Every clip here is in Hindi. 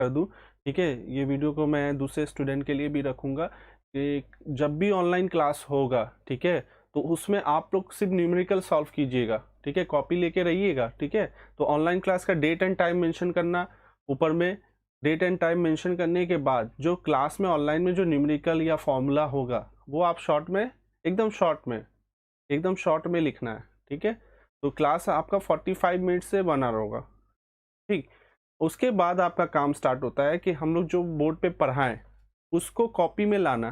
कर दूँ, ठीक है। ये वीडियो को मैं दूसरे स्टूडेंट के लिए भी रखूँगा कि जब भी ऑनलाइन क्लास होगा, ठीक है, तो उसमें आप लोग सिर्फ न्यूमेरिकल सॉल्व कीजिएगा, ठीक है, कॉपी लेके रहिएगा, ठीक है। तो ऑनलाइन क्लास का डेट एंड टाइम मेंशन करना, ऊपर में डेट एंड टाइम मेंशन करने के बाद जो क्लास में ऑनलाइन में जो न्यूमेरिकल या फॉर्मूला होगा वो आप शॉर्ट में, एकदम शॉर्ट में लिखना है, ठीक है। तो क्लास आपका 45 मिनट से बना होगा, ठीक। उसके बाद आपका काम स्टार्ट होता है कि हम लोग जो बोर्ड पे पढ़ाएं उसको कॉपी में लाना,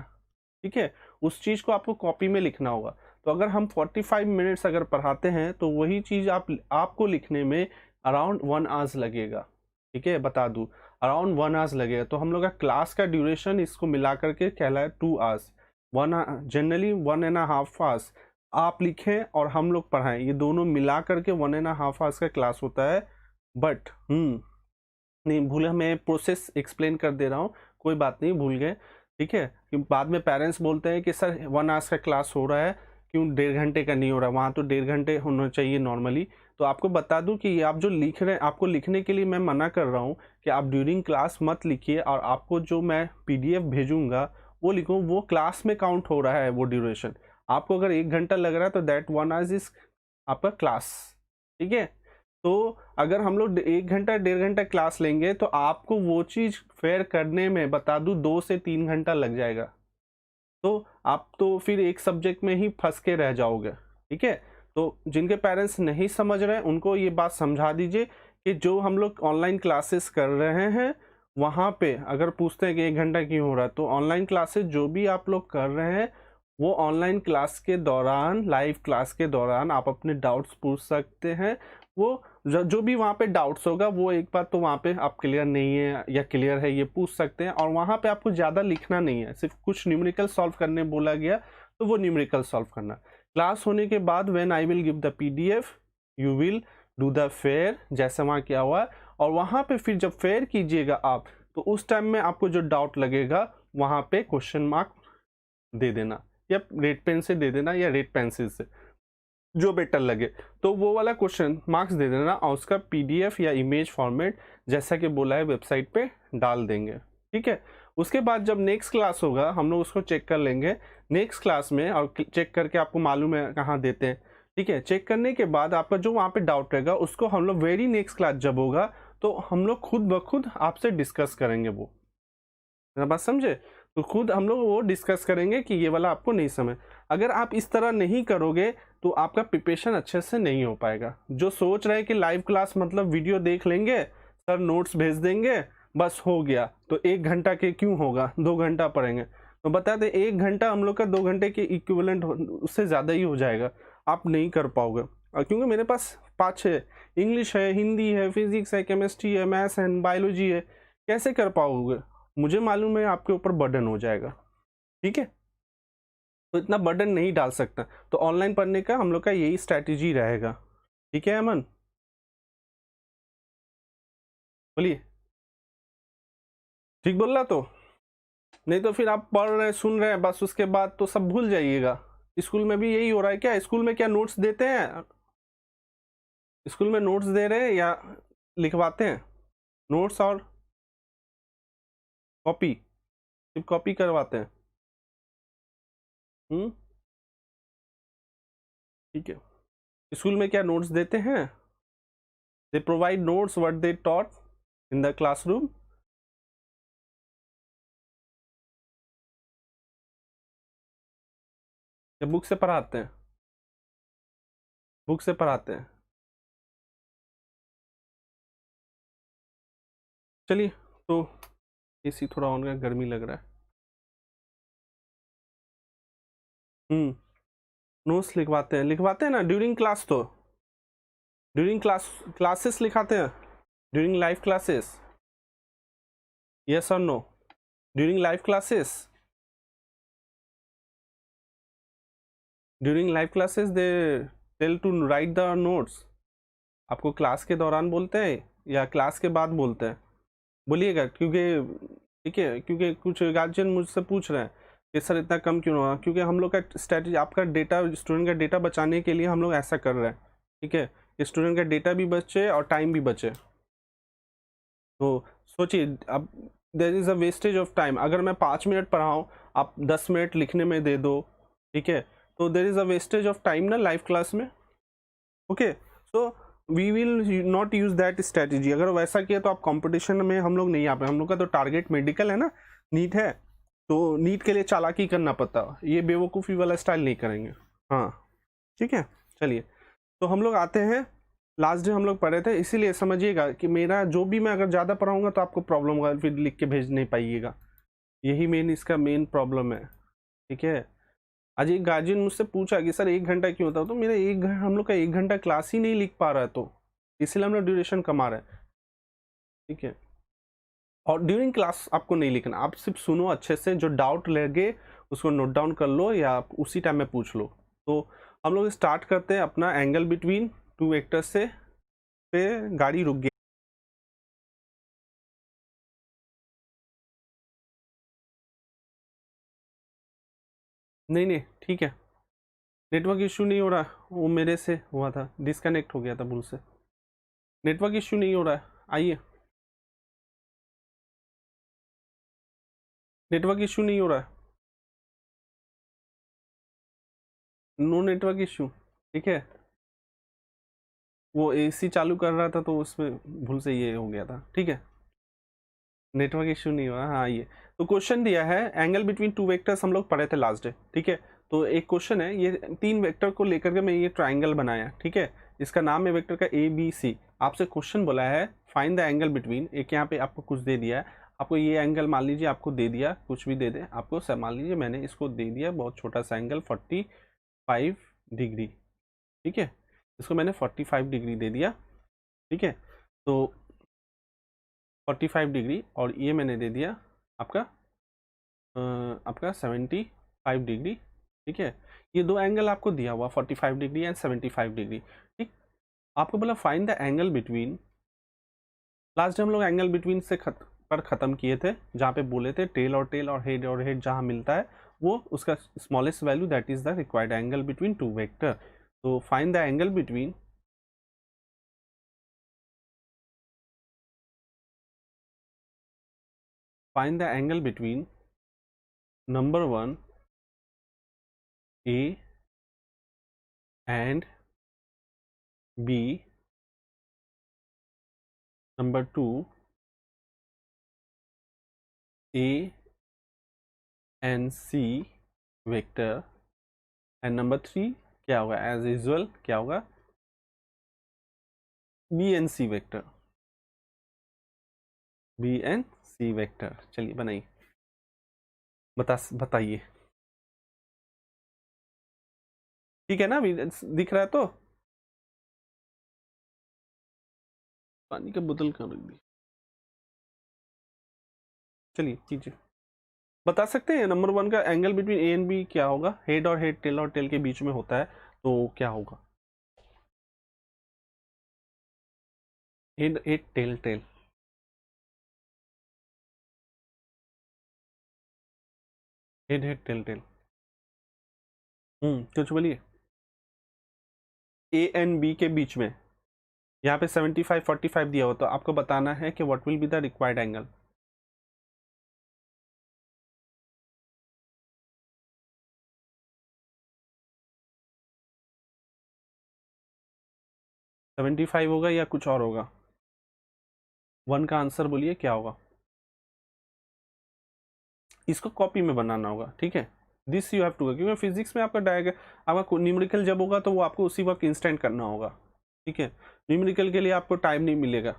ठीक है। उस चीज़ को आपको कॉपी में लिखना होगा। तो अगर हम 45 मिनट्स अगर पढ़ाते हैं तो वही चीज़ आपको लिखने में अराउंड 1 आवर्स लगेगा, ठीक है, बता दूँ, अराउंड 1 आवर्स लगेगा। तो हम लोग का क्लास का ड्यूरेशन इसको मिला करके कहलाए 2 आवर्स, जनरली 1.5 आवर्स आप लिखें और हम लोग पढ़ाएं, ये दोनों मिला करके 1.5 आवर्स का क्लास होता है। बट नहीं भूला, मैं प्रोसेस एक्सप्लेन कर दे रहा हूँ, कोई बात नहीं, भूल गए, ठीक है। कि बाद में पेरेंट्स बोलते हैं कि सर 1 आवर्स का क्लास हो रहा है, क्यों 1.5 घंटे का नहीं हो रहा, वहाँ तो 1.5 घंटे होना चाहिए नॉर्मली। तो आपको बता दूं कि ये आप जो लिख रहे हैं, आपको लिखने के लिए मैं मना कर रहा हूँ कि आप ड्यूरिंग क्लास मत लिखिए, और आपको जो मैं PDF भेजूंगा वो लिखो, वो क्लास में काउंट हो रहा है वो ड्यूरेशन। आपको अगर 1 घंटा लग रहा है तो दैट 1 आवर्स इज आपका क्लास, ठीक है। तो अगर हम लोग 1 घंटा 1.5 घंटा क्लास लेंगे तो आपको वो चीज़ फेयर करने में बता दूं 2 से 3 घंटा लग जाएगा। तो आप तो फिर एक सब्जेक्ट में ही फंस के रह जाओगे, ठीक है। तो जिनके पेरेंट्स नहीं समझ रहे हैं उनको ये बात समझा दीजिए कि जो हम लोग ऑनलाइन क्लासेस कर रहे हैं वहाँ पे अगर पूछते हैं कि 1 घंटा क्यों हो रहा है, तो ऑनलाइन क्लासेस जो भी आप लोग कर रहे हैं वो ऑनलाइन क्लास के दौरान, लाइव क्लास के दौरान आप अपने डाउट्स पूछ सकते हैं। वो जो भी वहाँ पे डाउट्स होगा वो एक बार तो वहाँ पे आप क्लियर नहीं है या क्लियर है ये पूछ सकते हैं, और वहाँ पे आपको ज़्यादा लिखना नहीं है, सिर्फ कुछ न्यूमेरिकल सॉल्व करने बोला गया तो वो न्यूमेरिकल सॉल्व करना। क्लास होने के बाद when I will give the PDF you will do the fair, जैसे वहाँ किया हुआ है, और वहाँ पे फिर जब फेयर कीजिएगा आप तो उस टाइम में आपको जो डाउट लगेगा वहाँ पे क्वेश्चन मार्क दे देना, या रेड पेन से दे देना या रेड पेंसिल से, जो बेटर लगे। तो वो वाला क्वेश्चन मार्क्स दे देना और उसका PDF या इमेज फॉर्मेट जैसा कि बोला है वेबसाइट पे डाल देंगे, ठीक है। उसके बाद जब नेक्स्ट क्लास होगा हम लोग उसको चेक कर लेंगे नेक्स्ट क्लास में, और चेक करके आपको मालूम है कहाँ देते हैं, ठीक है। चेक करने के बाद आपका जो वहाँ पे डाउट रहेगा उसको हम लोग वेरी नेक्स्ट क्लास जब होगा तो हम लोग खुद ब खुद आपसे डिस्कस करेंगे। वो बात समझे? तो खुद हम लोग वो डिस्कस करेंगे कि ये वाला आपको नहीं समझ। अगर आप इस तरह नहीं करोगे तो आपका प्रिपरेशन अच्छे से नहीं हो पाएगा। जो सोच रहे हैं कि लाइव क्लास मतलब वीडियो देख लेंगे, सर नोट्स भेज देंगे, बस हो गया, तो 1 घंटा के क्यों होगा, 2 घंटा पढ़ेंगे। तो बता दें 1 घंटा हम लोग का 2 घंटे के इक्विवेलेंट उससे ज़्यादा ही हो जाएगा, आप नहीं कर पाओगे। क्योंकि मेरे पास 5-6 इंग्लिश है, हिंदी है, फिजिक्स है, केमिस्ट्री है, मैथ्स है, बायोलॉजी है, कैसे कर पाओगे? मुझे मालूम है आपके ऊपर बर्डन हो जाएगा, ठीक है। तो इतना बर्डन नहीं डाल सकता, तो ऑनलाइन पढ़ने का हम लोग का यही स्ट्रैटेजी रहेगा, ठीक है अमन, बोलिए। ठीक बोल रहा तो? नहीं तो फिर आप पढ़ रहे हैं, सुन रहे हैं, बस उसके बाद तो सब भूल जाइएगा। स्कूल में भी यही हो रहा है क्या? स्कूल में क्या नोट्स देते हैं? स्कूल में नोट्स दे रहे हैं या लिखवाते हैं? नोट्स और कॉपी, सिर्फ कॉपी करवाते हैं। ठीक है। स्कूल में क्या नोट्स देते हैं? They provide notes what they taught in the classroom. या बुक से पढ़ाते हैं? बुक से पढ़ाते हैं। चलिए, तो AC थोड़ा ऑन का, गर्मी लग रहा है। नोट्स लिखवाते हैं ना ड्यूरिंग क्लास, तो ड्यूरिंग क्लासेस लिखाते हैं, ड्यूरिंग लाइव क्लासेस, यस और no? During live classes, during live classes they tell to write the notes. आपको क्लास के दौरान बोलते हैं या क्लास के बाद बोलते हैं? बोलिएगा, क्योंकि ठीक है, क्योंकि कुछ गार्जियन मुझसे पूछ रहे हैं कि सर इतना कम क्यों हुआ, क्योंकि हम लोग का स्ट्रैटेजी, आपका डेटा, स्टूडेंट का डेटा बचाने के लिए हम लोग ऐसा कर रहे हैं, ठीक है। स्टूडेंट का डेटा भी बचे और टाइम भी बचे। तो सोचिए अब there is a wastage of time. अगर मैं 5 मिनट पढ़ाऊँ, आप 10 मिनट लिखने में दे दो, ठीक है, तो there is a wastage of time ना लाइव क्लास में। Okay, so we will not use that strategy. अगर वैसा किया तो आप कंपटीशन में हम लोग नहीं आ पाए। हम लोग का तो टारगेट मेडिकल है ना, नीट है, तो नीट के लिए चालाकी करना पड़ता, ये बेवकूफ़ी वाला स्टाइल नहीं करेंगे। हाँ ठीक है, चलिए तो हम लोग आते हैं, लास्ट डे हम लोग पढ़े थे, इसीलिए समझिएगा कि मेरा जो भी मैं अगर ज़्यादा पढ़ाऊंगा तो आपको प्रॉब्लम होगा, फिर लिख के भेज नहीं पाइएगा, यही मेन इसका मेन प्रॉब्लम है। ठीक है, आज एक गार्जियन मुझसे पूछा कि सर 1 घंटा क्यों होता है, तो मेरा हम लोग का 1 घंटा क्लास ही नहीं लिख पा रहा है, तो इसलिए हम लोग ड्यूरेशन कमा रहे हैं। ठीक है, और ड्यूरिंग क्लास आपको नहीं लिखना, आप सिर्फ सुनो अच्छे से, जो डाउट लगे उसको नोट डाउन कर लो या आप उसी टाइम में पूछ लो। तो हम लोग स्टार्ट करते हैं अपना एंगल बिटवीन टू वेक्टर्स से, पे गाड़ी रुक गई। नहीं नहीं ठीक है, नेटवर्क इशू नहीं हो रहा, वो मेरे से हुआ था, डिस्कनेक्ट हो गया था भूल से। नेटवर्क इशू नहीं हो रहा है, आइए, नेटवर्क इशू नहीं हो रहा है, नो नेटवर्क इशू। ठीक है, वो एसी चालू कर रहा था तो उसमें भूल से ये हो गया था। ठीक है, नेटवर्क इशू नहीं हुआ। हाँ ये तो क्वेश्चन दिया है, एंगल बिटवीन टू वेक्टर्स हम लोग पढ़े थे लास्ट डे। ठीक है, तो एक क्वेश्चन है, ये 3 वेक्टर को लेकर के मैं ये ट्राइंगल बनाया। ठीक है, इसका नाम है वेक्टर का ए बी सी। आपसे क्वेश्चन बोला है फाइंड द एंगल बिटवीन, एक यहाँ पे आपको कुछ दे दिया है, आपको ये एंगल मान लीजिए आपको दे दिया, कुछ भी दे दे आपको, सब मान लीजिए मैंने इसको दे दिया बहुत छोटा सा एंगल 45 डिग्री। ठीक है, इसको मैंने 45 डिग्री दे दिया। ठीक है, तो 45 डिग्री, और ये मैंने दे दिया आपका आपका 75 डिग्री। ठीक है, ये 2 एंगल आपको दिया हुआ 45 डिग्री एंड 75 डिग्री। ठीक, आपको बोला find the angle between, last हम लोग एंगल बिटवीन से पर ख़त्म किए थे, जहाँ पे बोले थे टेल और हेड जहाँ मिलता है वो उसका smallest value, that is the required angle between two vector. तो find the angle between, find the angle between number 1 A and B, number 2 A and C vector, and number 3 क्या होगा, एज यूजुअल क्या होगा, B and C vector, B and C vector. चलिए बनाइए, बताइए, ठीक है ना, दिख रहा है तो, पानी का बोतल कहाँ रख दी, चलिए कीजिए, बता सकते हैं नंबर 1 का angle between A and B क्या होगा, हेड और हेड, टेल और टेल के बीच में होता है, तो क्या होगा, head head tail tail, head head tail tail, कुछ बोलिए, ए एंड बी के बीच में, यहाँ पे 75 45 दिया हो, तो आपको बताना है कि what will be the required angle. Seventy five होगा या कुछ और होगा, 1 का आंसर बोलिए क्या होगा, इसको कॉपी में बनाना होगा। ठीक है, दिस यू हैव टू, क्योंकि फिजिक्स में आपका आपका न्यूमेरिकल जब होगा तो वो आपको उसी वक्त इंस्टेंट करना होगा। ठीक है, न्यूमेरिकल के लिए आपको टाइम नहीं मिलेगा,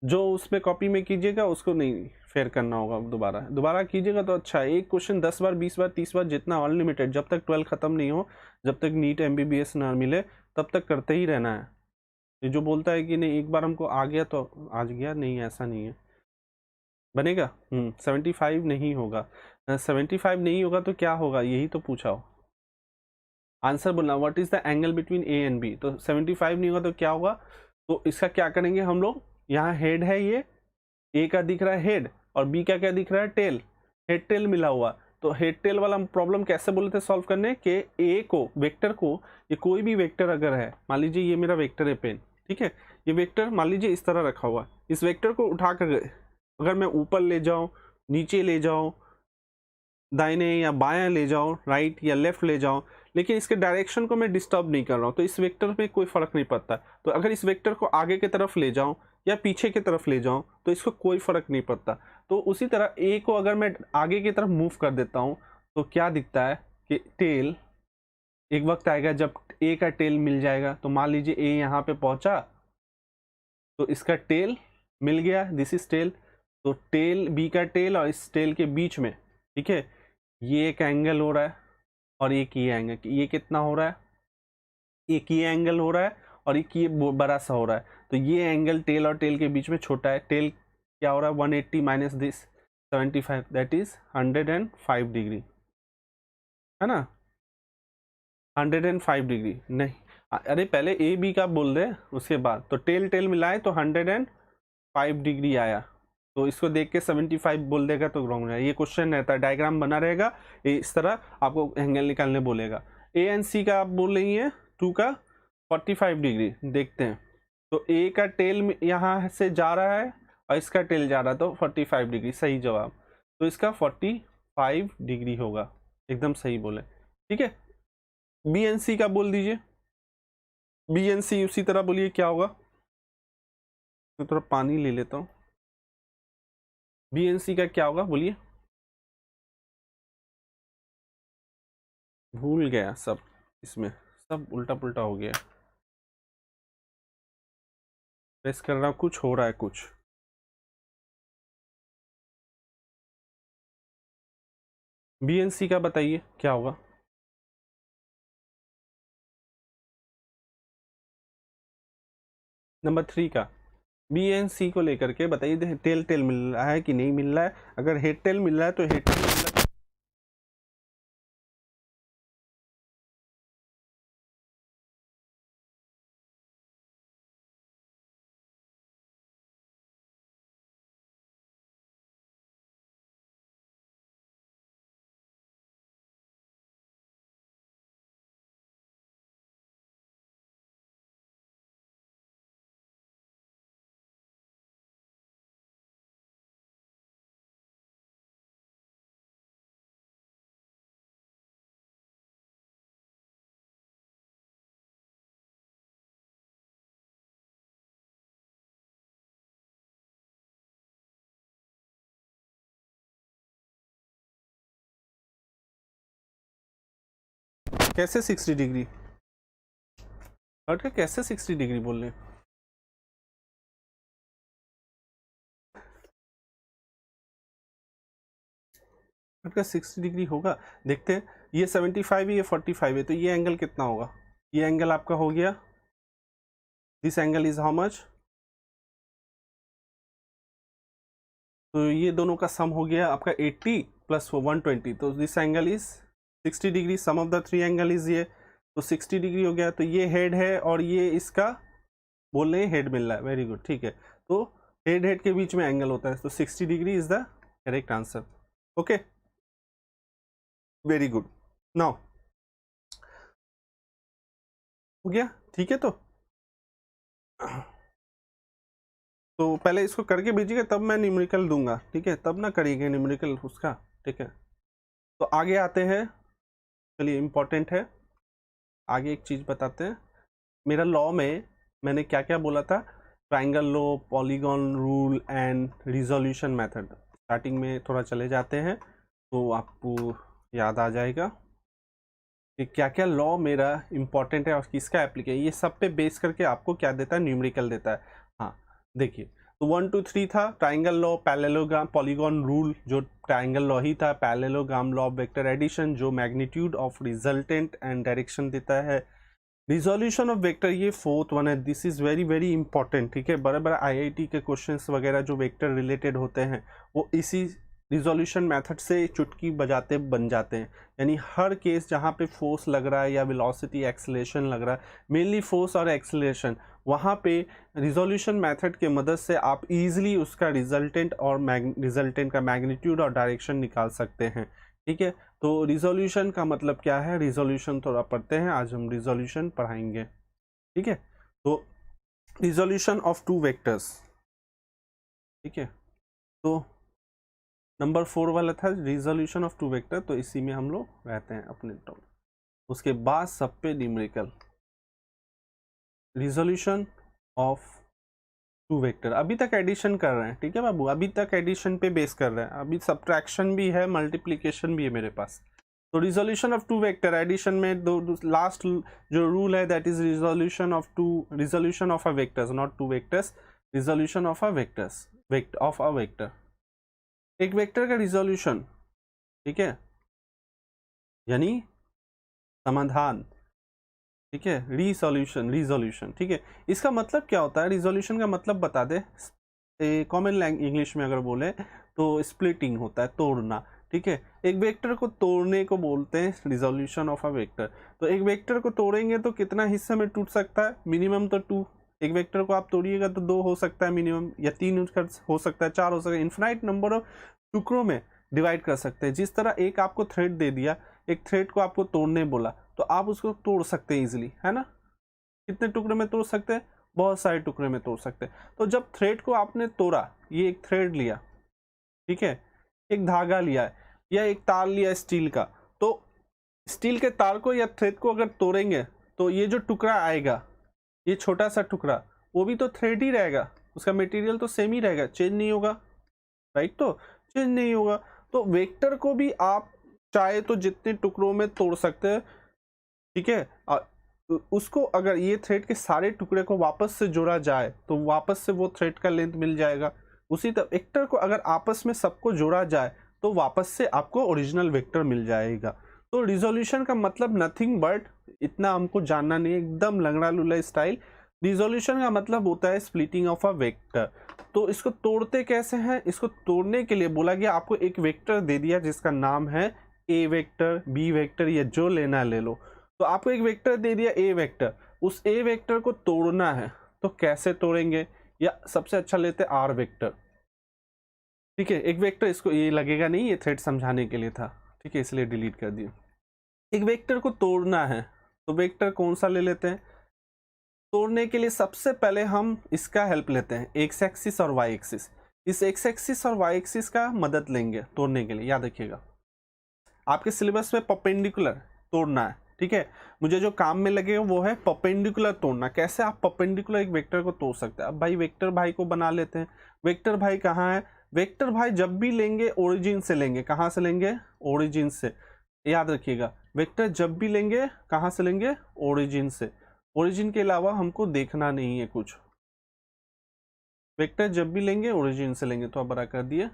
जो उसमें कॉपी में कीजिएगा उसको नहीं फेयर करना होगा, दोबारा दोबारा कीजिएगा तो अच्छा है। एक क्वेश्चन 10 बार 20 बार 30 बार जितना, अनलिमिटेड, जब तक 12 खत्म नहीं हो, जब तक नीट MBBS ना मिले तब तक करते ही रहना है। ये जो बोलता है कि नहीं एक बार हमको आ गया तो आज गया, नहीं ऐसा नहीं है, बनेगा। 75 नहीं होगा, 75 नहीं होगा तो क्या होगा, यही तो पूछा हो, आंसर बोलना, what is the angle between A and B. तो 75 नहीं होगा तो क्या होगा, तो इसका क्या करेंगे हम लोग, यहाँ हेड है, ये ए का दिख रहा है हेड, और बी का क्या दिख रहा है टेल, हेड टेल मिला हुआ, तो हेड टेल वाला प्रॉब्लम कैसे बोले थे सॉल्व करने के, ए को वेक्टर को, ये कोई भी वेक्टर अगर है, मान लीजिए ये मेरा वेक्टर है पेन, ठीक है। ये वेक्टर मान लीजिए इस तरह रखा हुआ, इस वेक्टर को उठा कर अगर मैं ऊपर ले जाऊं, नीचे ले जाऊं, दाहिने या बायां ले जाऊं, राइट या लेफ्ट ले जाऊं, लेकिन इसके डायरेक्शन को मैं डिस्टर्ब नहीं कर रहा हूं, तो इस वेक्टर में कोई फर्क नहीं पड़ता। तो अगर इस वेक्टर को आगे की तरफ ले जाऊं या पीछे की तरफ ले जाऊं तो इसको कोई फर्क नहीं पड़ता। तो उसी तरह ए को अगर मैं आगे की तरफ मूव कर देता हूं तो क्या दिखता है कि टेल, एक वक्त आएगा जब ए का टेल मिल जाएगा। तो मान लीजिए ए यहाँ पे पहुंचा तो इसका टेल मिल गया, दिस इज टेल। तो टेल, बी का टेल और इस टेल के बीच में, ठीक है, ये एक एंगल हो रहा है और एक ये एंगल, ये कितना हो रहा है, एक ये एंगल हो रहा है और एक ये बड़ा सा हो रहा है। तो ये एंगल टेल और टेल के बीच में छोटा है। टेल क्या हो रहा है, 180 minus this 75, that is 105 degree, है ना, 105 डिग्री। नहीं, अरे पहले ए बी का बोल दे उसके बाद। तो टेल टेल मिलाए तो 105 डिग्री आया, तो इसको देख के 75 बोल देगा तो रॉन्ग है। ये क्वेश्चन रहता है, डायग्राम बना रहेगा, इस तरह आपको एंगल निकालने बोलेगा। ए एंड सी का आप बोल रही है 2 का 45 डिग्री, देखते हैं। तो ए का टेल यहाँ से जा रहा है और इसका टेल जा रहा है, तो 45 डिग्री सही जवाब। तो इसका 45 डिग्री होगा, एकदम सही बोले, ठीक है। बी एन सी का बोल दीजिए, बी एन सी उसी तरह बोलिए क्या होगा। मैं थोड़ा पानी ले लेता हूँ। बी एन सी का क्या होगा बोलिए, भूल गया सब, इसमें सब उल्टा पुल्टा हो गया। प्रेस कर रहा हूँ, कुछ हो रहा है कुछ। बी एन सी का बताइए क्या होगा। नंबर 3 का बी एन सी को लेकर के बताइए, टेल टेल मिल रहा है कि नहीं मिल रहा है। अगर हेड टेल मिल रहा है तो हेड टेल मिल रहा है। कैसे 60 डिग्री, और कैसे 60 डिग्री बोल रहे हैं। का 60 डिग्री होगा, देखते हैं। ये 75 है, ये 45 है, तो ये एंगल कितना होगा। ये एंगल आपका हो गया, this angle is how much, तो ये दोनों का सम हो गया आपका 80 प्लस 120, तो this angle is 60 degree. Sum of the 3 angle is ये, तो 60 डिग्री हो गया। तो ये हेड है और ये इसका बोल रहे हैं हेड मिल रहा है, वेरी गुड, ठीक है। तो हेड हेड के बीच में एंगल होता है, तो 60 degree is the correct answer. Okay, very good. Now हो गया, ठीक है। तो पहले इसको करके भेजिएगा तब मैं न्यूमेरिकल दूंगा, ठीक है, तब ना करिएगा न्यूमेरिकल उसका, ठीक है। तो आगे आते हैं, चलिए इम्पोर्टेंट है, आगे एक चीज़ बताते हैं। मेरा लॉ में मैंने क्या क्या बोला था, triangle law, polygon rule and resolution method. Starting में थोड़ा चले जाते हैं तो आपको याद आ जाएगा कि क्या क्या लॉ मेरा इंपॉर्टेंट है और किसका एप्लीकेशन, ये सब पे बेस करके आपको क्या देता है, न्यूमेरिकल देता है। हाँ देखिए, तो 1 2 3 था triangle law, parallelogram, polygon rule जो ट्राइंगल लॉ ही था, parallelogram law of vector addition जो magnitude of resultant and direction देता है, रिजोल्यूशन ऑफ वेक्टर ये 4th वन है, this is very very important, ठीक है। बड़े बड़े आईआईटी के क्वेश्चंस वगैरह जो वेक्टर रिलेटेड होते हैं वो इसी रिजोल्यूशन मेथड से चुटकी बजाते बन जाते हैं। यानी हर केस जहाँ पे फोर्स लग रहा है या वेलोसिटी एक्सेलरेशन लग रहा है, मेनली फोर्स और एक्सेलरेशन, वहाँ पे रिजोल्यूशन मेथड के मदद से आप इजीली उसका रिजल्टेंट और रिजल्टेंट का मैग्नीट्यूड और डायरेक्शन निकाल सकते हैं, ठीक है। तो रिजोल्यूशन का मतलब क्या है, रिजोल्यूशन थोड़ा पढ़ते हैं, आज हम रिजोल्यूशन पढ़ाएंगे, ठीक है। तो रिजोल्यूशन ऑफ टू वेक्टर्स, ठीक है। तो नंबर 4 वाला था रिजोल्यूशन ऑफ टू वेक्टर, तो इसी में हम लोग रहते हैं अपने टॉपिक। उसके बाद सब पे numerical, resolution of two vector. अभी तक एडिशन कर रहे हैं, ठीक है बाबू, अभी तक एडिशन पे बेस कर रहे हैं, अभी सब्ट्रैक्शन भी है, मल्टीप्लिकेशन भी है मेरे पास। तो resolution of two vector, addition में दो लास्ट जो रूल है that is resolution of a vectors, not two vectors, resolution of a vectors, of a vector. एक वेक्टर का रिजोल्यूशन, ठीक है, यानी समाधान, ठीक है, रिजोल्यूशन, ठीक है। इसका मतलब क्या होता है, रिजोल्यूशन का मतलब बता दे, कॉमन लैंग्वेज इंग्लिश में अगर बोले तो स्प्लिटिंग होता है, तोड़ना, ठीक है। एक वेक्टर को तोड़ने को बोलते हैं रिजोल्यूशन ऑफ अ वेक्टर। तो एक वेक्टर को तोड़ेंगे तो कितना हिस्से में टूट सकता है, मिनिमम तो 2। एक वेक्टर को आप तोड़िएगा तो 2 हो सकता है मिनिमम, या 3 हो सकता है, 4 हो सकता है, इन्फिनाइट नंबर ऑफ टुकड़ों में डिवाइड कर सकते हैं। जिस तरह एक आपको थ्रेड दे दिया, एक थ्रेड को आपको तोड़ने बोला, तो आप उसको तोड़ सकते हैं इजीली, है ना। कितने टुकड़े में तोड़ सकते हैं, बहुत सारे टुकड़े में तोड़ सकते हैं। तो जब थ्रेड को आपने तोड़ा, ये एक थ्रेड लिया, ठीक है, एक धागा लिया है, या एक तार लिया स्टील का, तो स्टील के तार को या थ्रेड को अगर तोड़ेंगे तो ये जो टुकड़ा आएगा, ये छोटा सा टुकड़ा, वो भी तो थ्रेड ही रहेगा, उसका मटेरियल तो सेम ही रहेगा, चेंज नहीं होगा, राइट। तो चेंज नहीं होगा। तो वेक्टर को भी आप चाहे तो जितने टुकड़ों में तोड़ सकते हैं, ठीक है। उसको अगर ये थ्रेड के सारे टुकड़े को वापस से जोड़ा जाए तो वापस से वो थ्रेड का लेंथ मिल जाएगा। उसी तरह वेक्टर को अगर आपस में सबको जोड़ा जाए तो वापस से आपको ओरिजिनल वेक्टर मिल जाएगा। तो रिजोल्यूशन का मतलब नथिंग बट, इतना हमको जानना नहीं है, एकदम लंगड़ा लुला स्टाइल। रिजोल्यूशन का मतलब होता है स्प्लिटिंग ऑफ अ वेक्टर। तो इसको तोड़ते कैसे हैं, इसको तोड़ने के लिए बोला गया आपको एक वेक्टर दे दिया जिसका नाम है ए वेक्टर, बी वेक्टर, या जो लेना ले लो। तो आपको एक वेक्टर दे दिया ए वेक्टर, उस ए वेक्टर को तोड़ना है, तो कैसे तोड़ेंगे, या सबसे अच्छा लेते हैं आर वेक्टर, ठीक है। एक वेक्टर, इसको ये लगेगा नहीं, ये थ्रेड समझाने के लिए था, ठीक है, इसलिए डिलीट कर दिया। एक वेक्टर को तोड़ना है तो वेक्टर कौन सा ले लेते हैं, तोड़ने के लिए सबसे पहले हम इसका हेल्प लेते हैं, एक्स एक्सिस और वाई एक्सिस। इस एक्स एक्सिस और वाई एक्सिस का मदद लेंगे तोड़ने के लिए। याद रखिएगा आपके सिलेबस में परपेंडिकुलर तोड़ना है, ठीक है। मुझे जो काम में लगेगा वो है परपेंडिकुलर तोड़ना। कैसे आप परपेंडिकुलर एक वेक्टर को तोड़ सकते हैं। अब भाई वेक्टर भाई को बना लेते हैं। वेक्टर भाई कहाँ है, वेक्टर भाई जब भी लेंगे ओरिजिन से लेंगे। कहाँ से लेंगे, ओरिजिन से। याद रखिएगा वेक्टर जब भी लेंगे कहाँ से लेंगे, ओरिजिन से। ओरिजिन के अलावा हमको देखना नहीं है कुछ, वेक्टर जब भी लेंगे ओरिजिन से लेंगे। तो आप बड़ा कर दिए,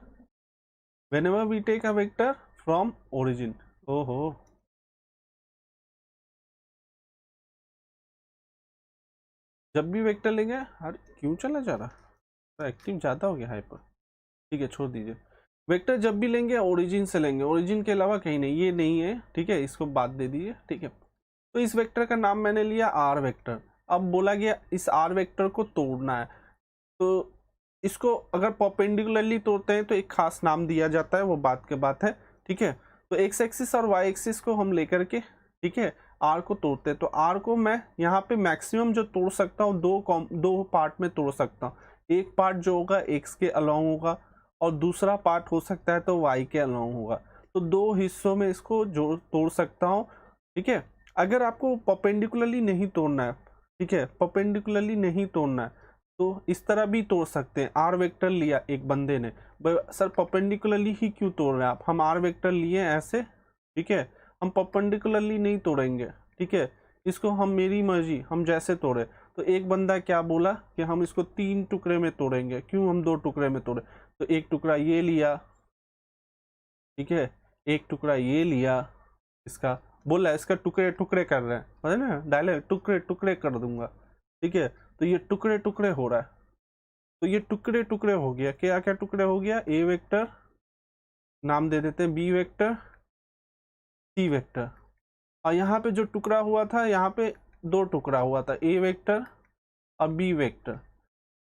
whenever we take a vector from origin। ओहो, जब भी वेक्टर लेंगे, अरे क्यों चला जा रहा, तो एक्टिव ज़्यादा हो गया हाइपर, ठीक है छोड़ दीजिए। वेक्टर जब भी लेंगे ओरिजिन से लेंगे, ओरिजिन के अलावा कहीं नहीं, ये नहीं है, ठीक है, इसको बात दे दीजिए, ठीक है। तो इस वेक्टर का नाम मैंने लिया आर वेक्टर। अब बोला गया इस आर वेक्टर को तोड़ना है, तो इसको अगर परपेंडिकुलरली तोड़ते हैं तो एक खास नाम दिया जाता है, वो बात के बात है, ठीक है। तो एक्स एक्सिस और वाई एक्सिस को हम लेकर के, ठीक है, आर को तोड़ते हैं। तो आर को मैं यहाँ पे मैक्सिमम जो तोड़ सकता हूँ दो पार्ट में तोड़ सकता हूँ। एक पार्ट जो होगा एक्स के अलोंग होगा और दूसरा पार्ट हो सकता है तो वाई के अलोंग होगा। तो 2 हिस्सों में इसको जो तोड़ सकता हूँ, ठीक है। अगर आपको परपेंडिकुलरली नहीं तोड़ना है, ठीक है, परपेंडिकुलरली नहीं तोड़ना है, तो इस तरह भी तोड़ सकते हैं। आर वेक्टर लिया एक बंदे ने, सर परपेंडिकुलरली ही क्यों तोड़ रहे हैं आप, हम आर वेक्टर लिए ऐसे, ठीक है, हम परपेंडिकुलरली नहीं तोड़ेंगे, ठीक है, इसको हम मेरी मर्जी हम जैसे तोड़े। तो एक बंदा क्या बोला कि हम इसको 3 टुकड़े में तोड़ेंगे, क्यों हम 2 टुकड़े में तोड़े। तो एक टुकड़ा ये लिया, ठीक है, एक टुकड़ा ये लिया, इसका बोला इसका टुकड़े टुकड़े कर रहे हैं, पता है ना डायरेक्ट टुकड़े टुकड़े कर दूंगा, ठीक है। तो ये टुकड़े टुकड़े हो रहा है, तो ये टुकड़े टुकड़े हो गया। क्या क्या टुकड़े हो गया, ए वेक्टर, नाम दे देते हैं बी वेक्टर, सी वेक्टर। और यहाँ पे जो टुकड़ा हुआ था, यहाँ पे 2 टुकड़ा हुआ था, ए वेक्टर और बी वेक्टर।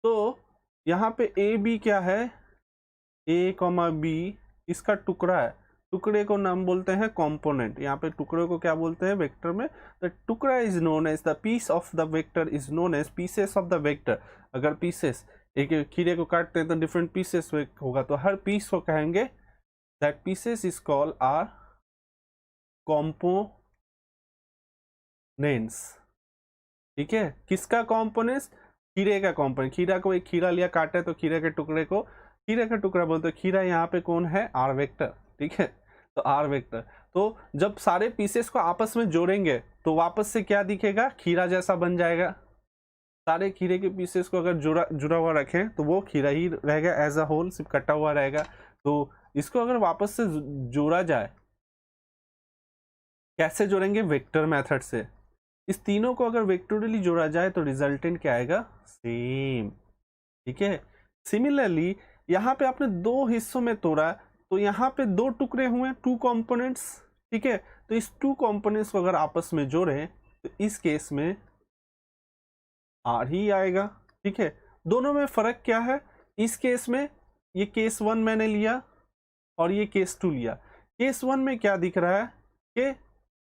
तो यहाँ पे ए बी क्या है, ए कॉमा बी इसका टुकड़ा है, टुकड़े को नाम बोलते हैं कंपोनेंट। यहाँ पे टुकड़े को क्या बोलते हैं वेक्टर में? द टुकड़ा is known as the piece of the vector is known as pieces of the vector. अगर पीसेस, एक खीरे को काटते हैं तो डिफरेंट पीसेस होगा, तो हर पीस को कहेंगे that pieces is called are components. ठीक है, किसका कॉम्पोनेंट्स? खीरे का कॉम्पोनेंट। खीरा को, एक खीरा लिया काटे तो खीरे के टुकड़े को खीरे का टुकड़ा बोलते हैं। खीरा यहाँ पे कौन है? R vector. ठीक है, तो आर वेक्टर। तो जब सारे पीसेस को आपस में जोड़ेंगे तो वापस से क्या दिखेगा? खीरा जैसा बन जाएगा। सारे खीरे के पीसेस को अगर जुड़ा हुआ रखें तो वो खीरा ही रहेगा एज अ होल, सिर्फ कटा हुआ रहेगा। तो इसको अगर वापस से जोड़ा जाए, कैसे जोड़ेंगे? वेक्टर मेथड से। इस तीनों को अगर वेक्टोरियली जोड़ा जाए तो रिजल्टेंट क्या आएगा? सेम। ठीक है, सिमिलरली यहाँ पे आपने दो हिस्सों में तोड़ा तो यहाँ पे दो टुकड़े हुए, टू कंपोनेंट्स। ठीक है, तो इस टू कंपोनेंट्स को अगर आपस में जोड़ें तो इस केस में आर ही आएगा। ठीक है, दोनों में फर्क क्या है? इस केस में ये केस 1 मैंने लिया और ये केस 2 लिया। केस 1 में क्या दिख रहा है कि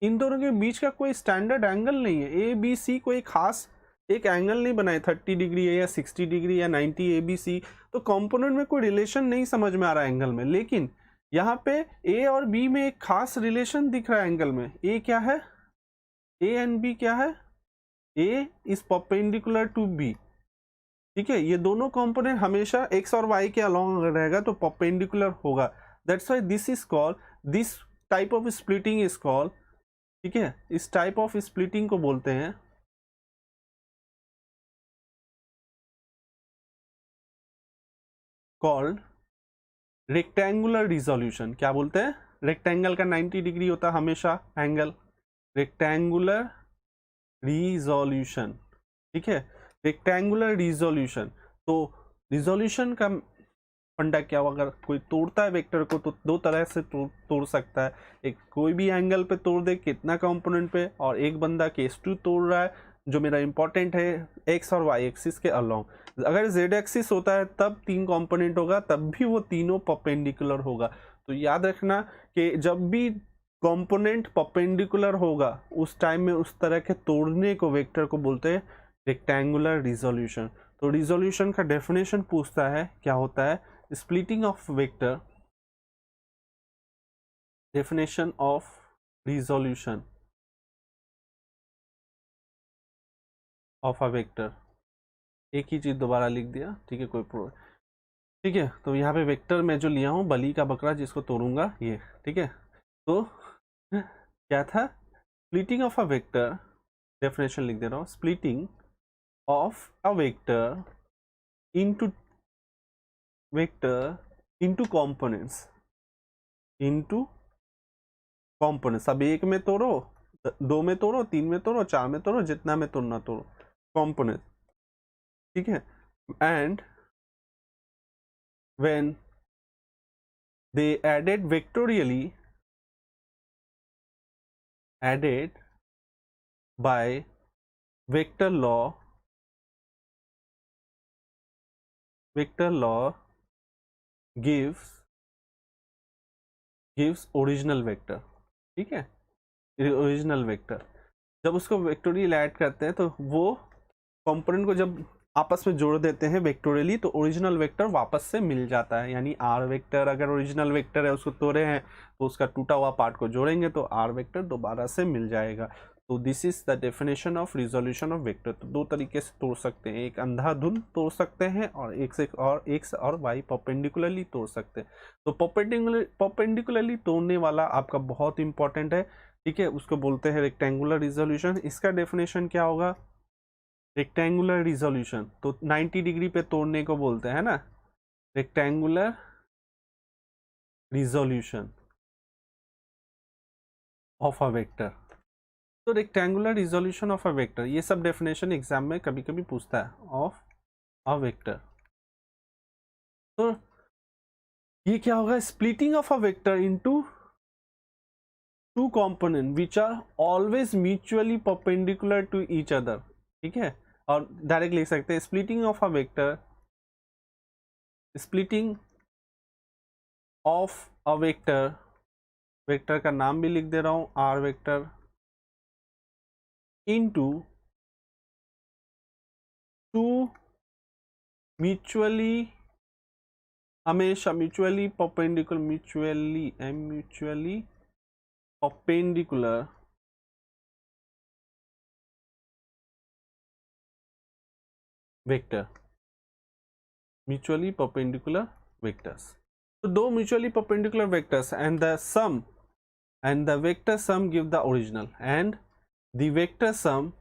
इन दोनों के बीच का कोई स्टैंडर्ड एंगल नहीं है। ए बी सी कोई खास एक एंगल नहीं बनाए, 30 डिग्री है या 60 डिग्री या 90 ए बी सी, तो कंपोनेंट में कोई रिलेशन नहीं समझ में आ रहा है एंगल में। लेकिन यहाँ पे ए और बी में एक खास रिलेशन दिख रहा है एंगल में। ए क्या है? ए एंड बी क्या है? ए इज परपेंडिकुलर टू बी। ठीक है, ये दोनों कंपोनेंट हमेशा एक्स और वाई के अलोंग रहेगा तो परपेंडिकुलर होगा। That's why this is called, this type of splitting is called, ठीक है, इस टाइप ऑफ स्प्लिटिंग को बोलते हैं कॉल्ड रेक्टेंगुलर रिजोल्यूशन। क्या बोलते हैं? रेक्टेंगल का 90 डिग्री होता है हमेशा एंगल, रेक्टेंगुलर रिजोल्यूशन। ठीक है, रेक्टेंगुलर रिजोल्यूशन। तो रिजोल्यूशन का फंडा क्या होगा? अगर कोई तोड़ता है वेक्टर को तो दो तरह से तोड़ सकता है। एक कोई भी एंगल पे तोड़ दे, कितना कंपोनेंट पे, और एक बंदा केस 2 तोड़ रहा है जो मेरा इंपॉर्टेंट है एक्स और वाई एक्सिस के अलोंग। अगर जेड एक्सिस होता है तब 3 कंपोनेंट होगा, तब भी वो तीनों परपेंडिकुलर होगा। तो याद रखना कि जब भी कंपोनेंट परपेंडिकुलर होगा उस टाइम में उस तरह के तोड़ने को वेक्टर को बोलते हैं रेक्टेंगुलर रिजोल्यूशन। तो रिजोल्यूशन का डेफिनेशन पूछता है, क्या होता है? Splitting of vector, definition of resolution of a vector। एक ही चीज दोबारा लिख दिया, ठीक है, कोई प्रॉब्लम। ठीक है, तो यहाँ पे वेक्टर मैं जो लिया हूँ बली का बकरा जिसको तोड़ूंगा ये। ठीक है, तो क्या था? Splitting of a vector, definition लिख दे रहा हूँ, splitting of a vector into components, into components. अब एक में तोड़ो, 2 में तोड़ो, 3 में तोड़ो, 4 में तोड़ो, जितना में तोड़ना तोड़ो, कंपोनेंट। ठीक है, and when they added vectorially, added by vector law gives original vector. ठीक है, ओरिजिनल वेक्टर। जब उसको वेक्टोरियल ऐड करते हैं तो वो कंपोनेंट को जब आपस में जोड़ देते हैं वेक्टोरियली तो ओरिजिनल वेक्टर वापस से मिल जाता है। यानी आर वेक्टर अगर ओरिजिनल वेक्टर है, उसको तोड़े हैं तो उसका टूटा हुआ पार्ट को जोड़ेंगे तो आर वेक्टर दोबारा से मिल जाएगा। तो this is the definition of resolution of vector. तो दो तरीके से तोड़ सकते हैं, एक अंधाधुंध तोड़ सकते हैं और एक्स और वाई परपेंडिकुलरली तोड़ सकते हैं। तो परपेंडिकुलरली तोड़ने वाला आपका बहुत इंपॉर्टेंट है। ठीक है, उसको बोलते हैं रेक्टेंगुलर रिजोल्यूशन। इसका डेफिनेशन क्या होगा? रेक्टेंगुलर रिजोल्यूशन तो 90 डिग्री पे तोड़ने को बोलते हैं ना, rectangular resolution of a vector. तो rectangular resolution of a vector, ये सब डेफिनेशन एग्जाम में कभी कभी पूछता है, ऑफ अ वेक्टर। तो ये क्या होगा? Splitting of a vector into two component which are always mutually perpendicular to each other. ठीक है, और डायरेक्ट लिख सकते हैं splitting of a vector, splitting of a vector vector का नाम भी लिख दे रहा हूँ, R vector into two mutually, हमेशा mutually perpendicular vector, mutually perpendicular vectors. तो दो mutually perpendicular vectors and the vector sum give the original, and the vector सम,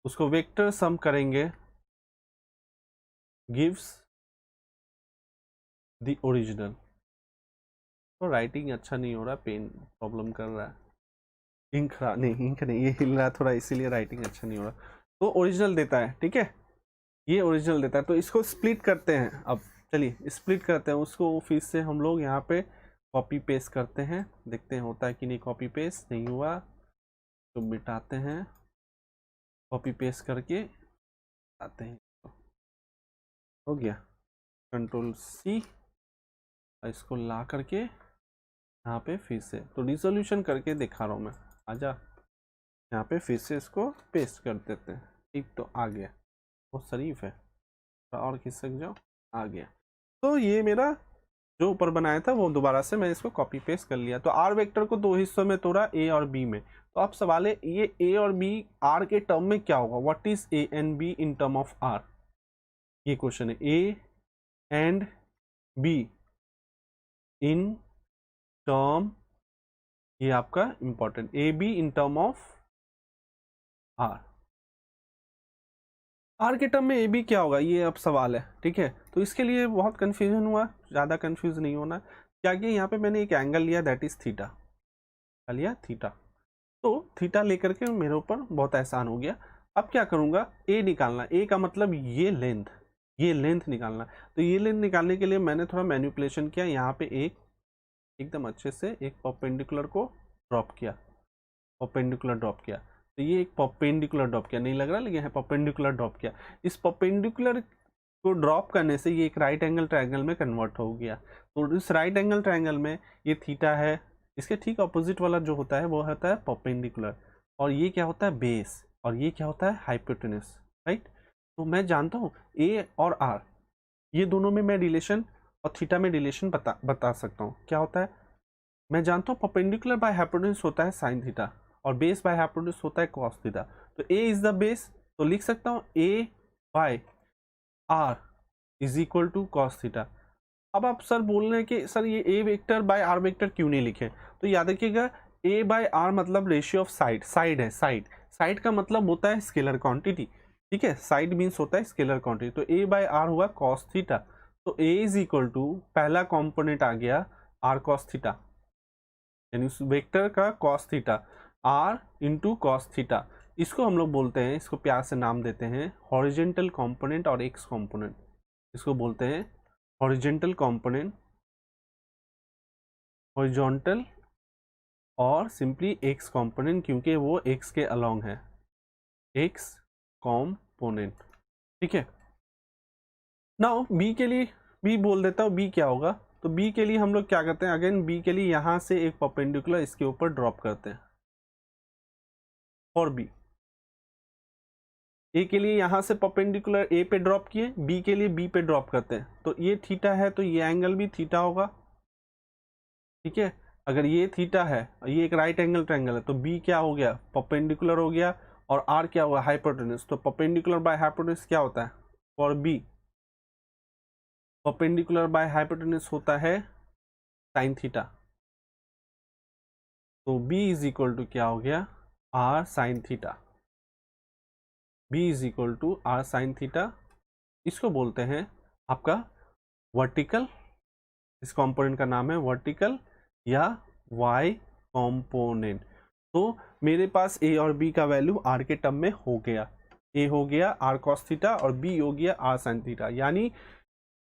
उसको वेक्टर सम करेंगे, गिव्स द ओरिजिनल। तो राइटिंग अच्छा नहीं हो रहा, पेन प्रॉब्लम कर रहा है, इंक नहीं, ये हिल रहा है थोड़ा, इसीलिए राइटिंग अच्छा नहीं हो रहा। तो ओरिजिनल देता है, ठीक है, ये ओरिजिनल देता है। तो इसको स्प्लिट करते हैं, अब चलिए स्प्लिट करते हैं उसको, फिर से हम लोग यहाँ पे कॉपी पेस्ट करते हैं, देखते हैं होता है कि नहीं। कॉपी पेस्ट नहीं हुआ तो मिटाते हैं, कॉपी पेस्ट करके आते हैं, हो गया। कंट्रोल सी, इसको ला करके यहाँ पे फिर से, तो रिजोल्यूशन करके दिखा रहा हूँ मैं, आजा यहाँ पे फिर से इसको पेस्ट कर देते हैं। एक तो आ गया, वो शरीफ है, और खिसक जाओ, आ गया। तो ये मेरा जो ऊपर बनाया था वो दोबारा से मैं इसको कॉपी पेस्ट कर लिया। तो आर वेक्टर को दो हिस्सों में तोड़ा, ए और बी में। तो अब सवाल है, ये ए और बी आर के टर्म में क्या होगा, what is A and B in term of R, ये क्वेश्चन है। A and B in term, ये आपका important, A B in term of R, R के टर्म में ए बी क्या होगा, ये अब सवाल है, ठीक है। तो इसके लिए बहुत कंफ्यूजन हुआ, ज़्यादा कंफ्यूज नहीं होना। क्या कि यहाँ पे मैंने एक एंगल लिया, दैट इज थीटा, लिया थीटा। तो थीटा लेकर के मेरे ऊपर बहुत आसान हो गया। अब क्या करूँगा, ए निकालना, ए का मतलब ये लेंथ निकालना। तो ये लेंथ निकालने के लिए मैंने थोड़ा मैनिपुलेशन किया, यहाँ पे एक एकदम अच्छे से एक परपेंडिकुलर को ड्रॉप किया, परपेंडिकुलर ड्रॉप किया। तो ये एक परपेंडिकुलर ड्रॉप किया, नहीं लग रहा लेकिन है, परपेंडिकुलर ड्रॉप किया। इस परपेंडिकुलर को ड्रॉप करने से ये एक राइट एंगल ट्रायंगल में कन्वर्ट हो गया। तो इस राइट एंगल ट्रायंगल में ये थीटा है, इसके ठीक अपोजिट वाला जो होता है वो होता है परपेंडिकुलर, और ये क्या होता है बेस, और ये क्या होता है हाइपोटेनस, राइट। तो मैं जानता हूँ ए और आर, ये दोनों में मैं रिलेशन और थीटा में रिलेशन बता सकता हूँ। क्या होता है, मैं जानता हूँ परपेंडिकुलर बाय हाइपोटेनस होता है साइन थीटा, और बेस बाय हाइपोटेनस होता है कॉस थीटा। तो ए इज द बेस, तो लिख सकता हूँ a by r is equal to cos theta. अब आप सर बोल रहे हैं कि सर ये a vector by r vector क्यों नहीं लिखे, तो याद रखिएगा ए बाय आर मतलब रेशियो ऑफ साइड है, साइड का मतलब होता है स्केलर क्वांटिटी, ठीक है, साइड मीन्स होता है स्केलर क्वांटिटी। तो ए बाय आर हुआ कॉस थीटा, तो ए इज इक्वल टू पहला कॉम्पोनेंट आ गया आर कॉस थीटा, यानी उस वेक्टर का cos theta, R into cos theta. इसको हम लोग बोलते हैं, इसको प्यार से नाम देते हैं हॉरिजेंटल कंपोनेंट और एक्स कंपोनेंट, इसको बोलते हैं हॉरिजेंटल कंपोनेंट, हॉरिजॉन्टल और सिंपली एक्स कंपोनेंट, क्योंकि वो एक्स के अलोंग है, एक्स कंपोनेंट, ठीक है। नाउ बी के लिए बी बोल देता हूँ, बी क्या होगा, तो बी के लिए हम लोग क्या करते हैं, अगेन बी के लिए यहाँ से एक परपेंडिकुलर इसके ऊपर ड्रॉप करते हैं, और बी ए के लिए यहाँ से परपेंडिकुलर ए पे ड्रॉप किए, बी के लिए बी पे ड्रॉप करते हैं। तो ये थीटा है तो ये एंगल भी थीटा होगा, ठीक है। अगर ये थीटा है और ये एक राइट एंगल ट्रायंगल है, तो बी क्या हो गया, परपेंडिकुलर हो गया, और आर क्या हुआ, हाइपोटेनस। तो परपेंडिकुलर बाय हाइपोटेनस क्या होता है, for B perpendicular by hypotenuse होता है साइन थीटा। तो b इज इक्वल टू क्या हो गया, R sine theta, b is equal to R sine theta. इसको बोलते हैं आपका वर्टिकल, इस कंपोनेंट का नाम है वर्टिकल या y कंपोनेंट। तो मेरे पास a और b का वैल्यू r के टर्म में हो गया, a हो गया r cos थीटा और b हो गया r sin थीटा, यानी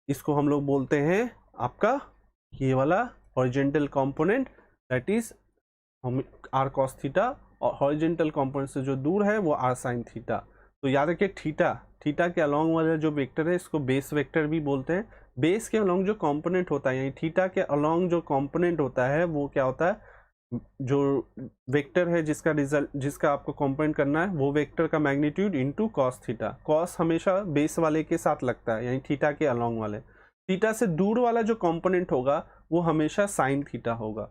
इसको हम लोग बोलते हैं आपका ये वाला हॉरिजेंटल कंपोनेंट, दैट इज हम r cos थीटा, और हॉरिजेंटल कंपोनेंट से जो दूर है वो r sin थीटा। तो याद रखिए थीटा के अलोंग वाला जो वेक्टर है इसको बेस वेक्टर भी बोलते हैं। बेस के अलोंग जो कंपोनेंट होता है, यानी थीटा के अलोंग जो कंपोनेंट होता है वो क्या होता है, जो वेक्टर है जिसका रिजल्ट, जिसका आपको कंपोनेंट करना है, वो वेक्टर का magnitude into cos theta. Cos हमेशा बेस वाले के साथ लगता है, यानी थीटा के अलोंग वाले। थीटा से दूर वाला जो कंपोनेंट होगा वो हमेशा साइन थीटा होगा,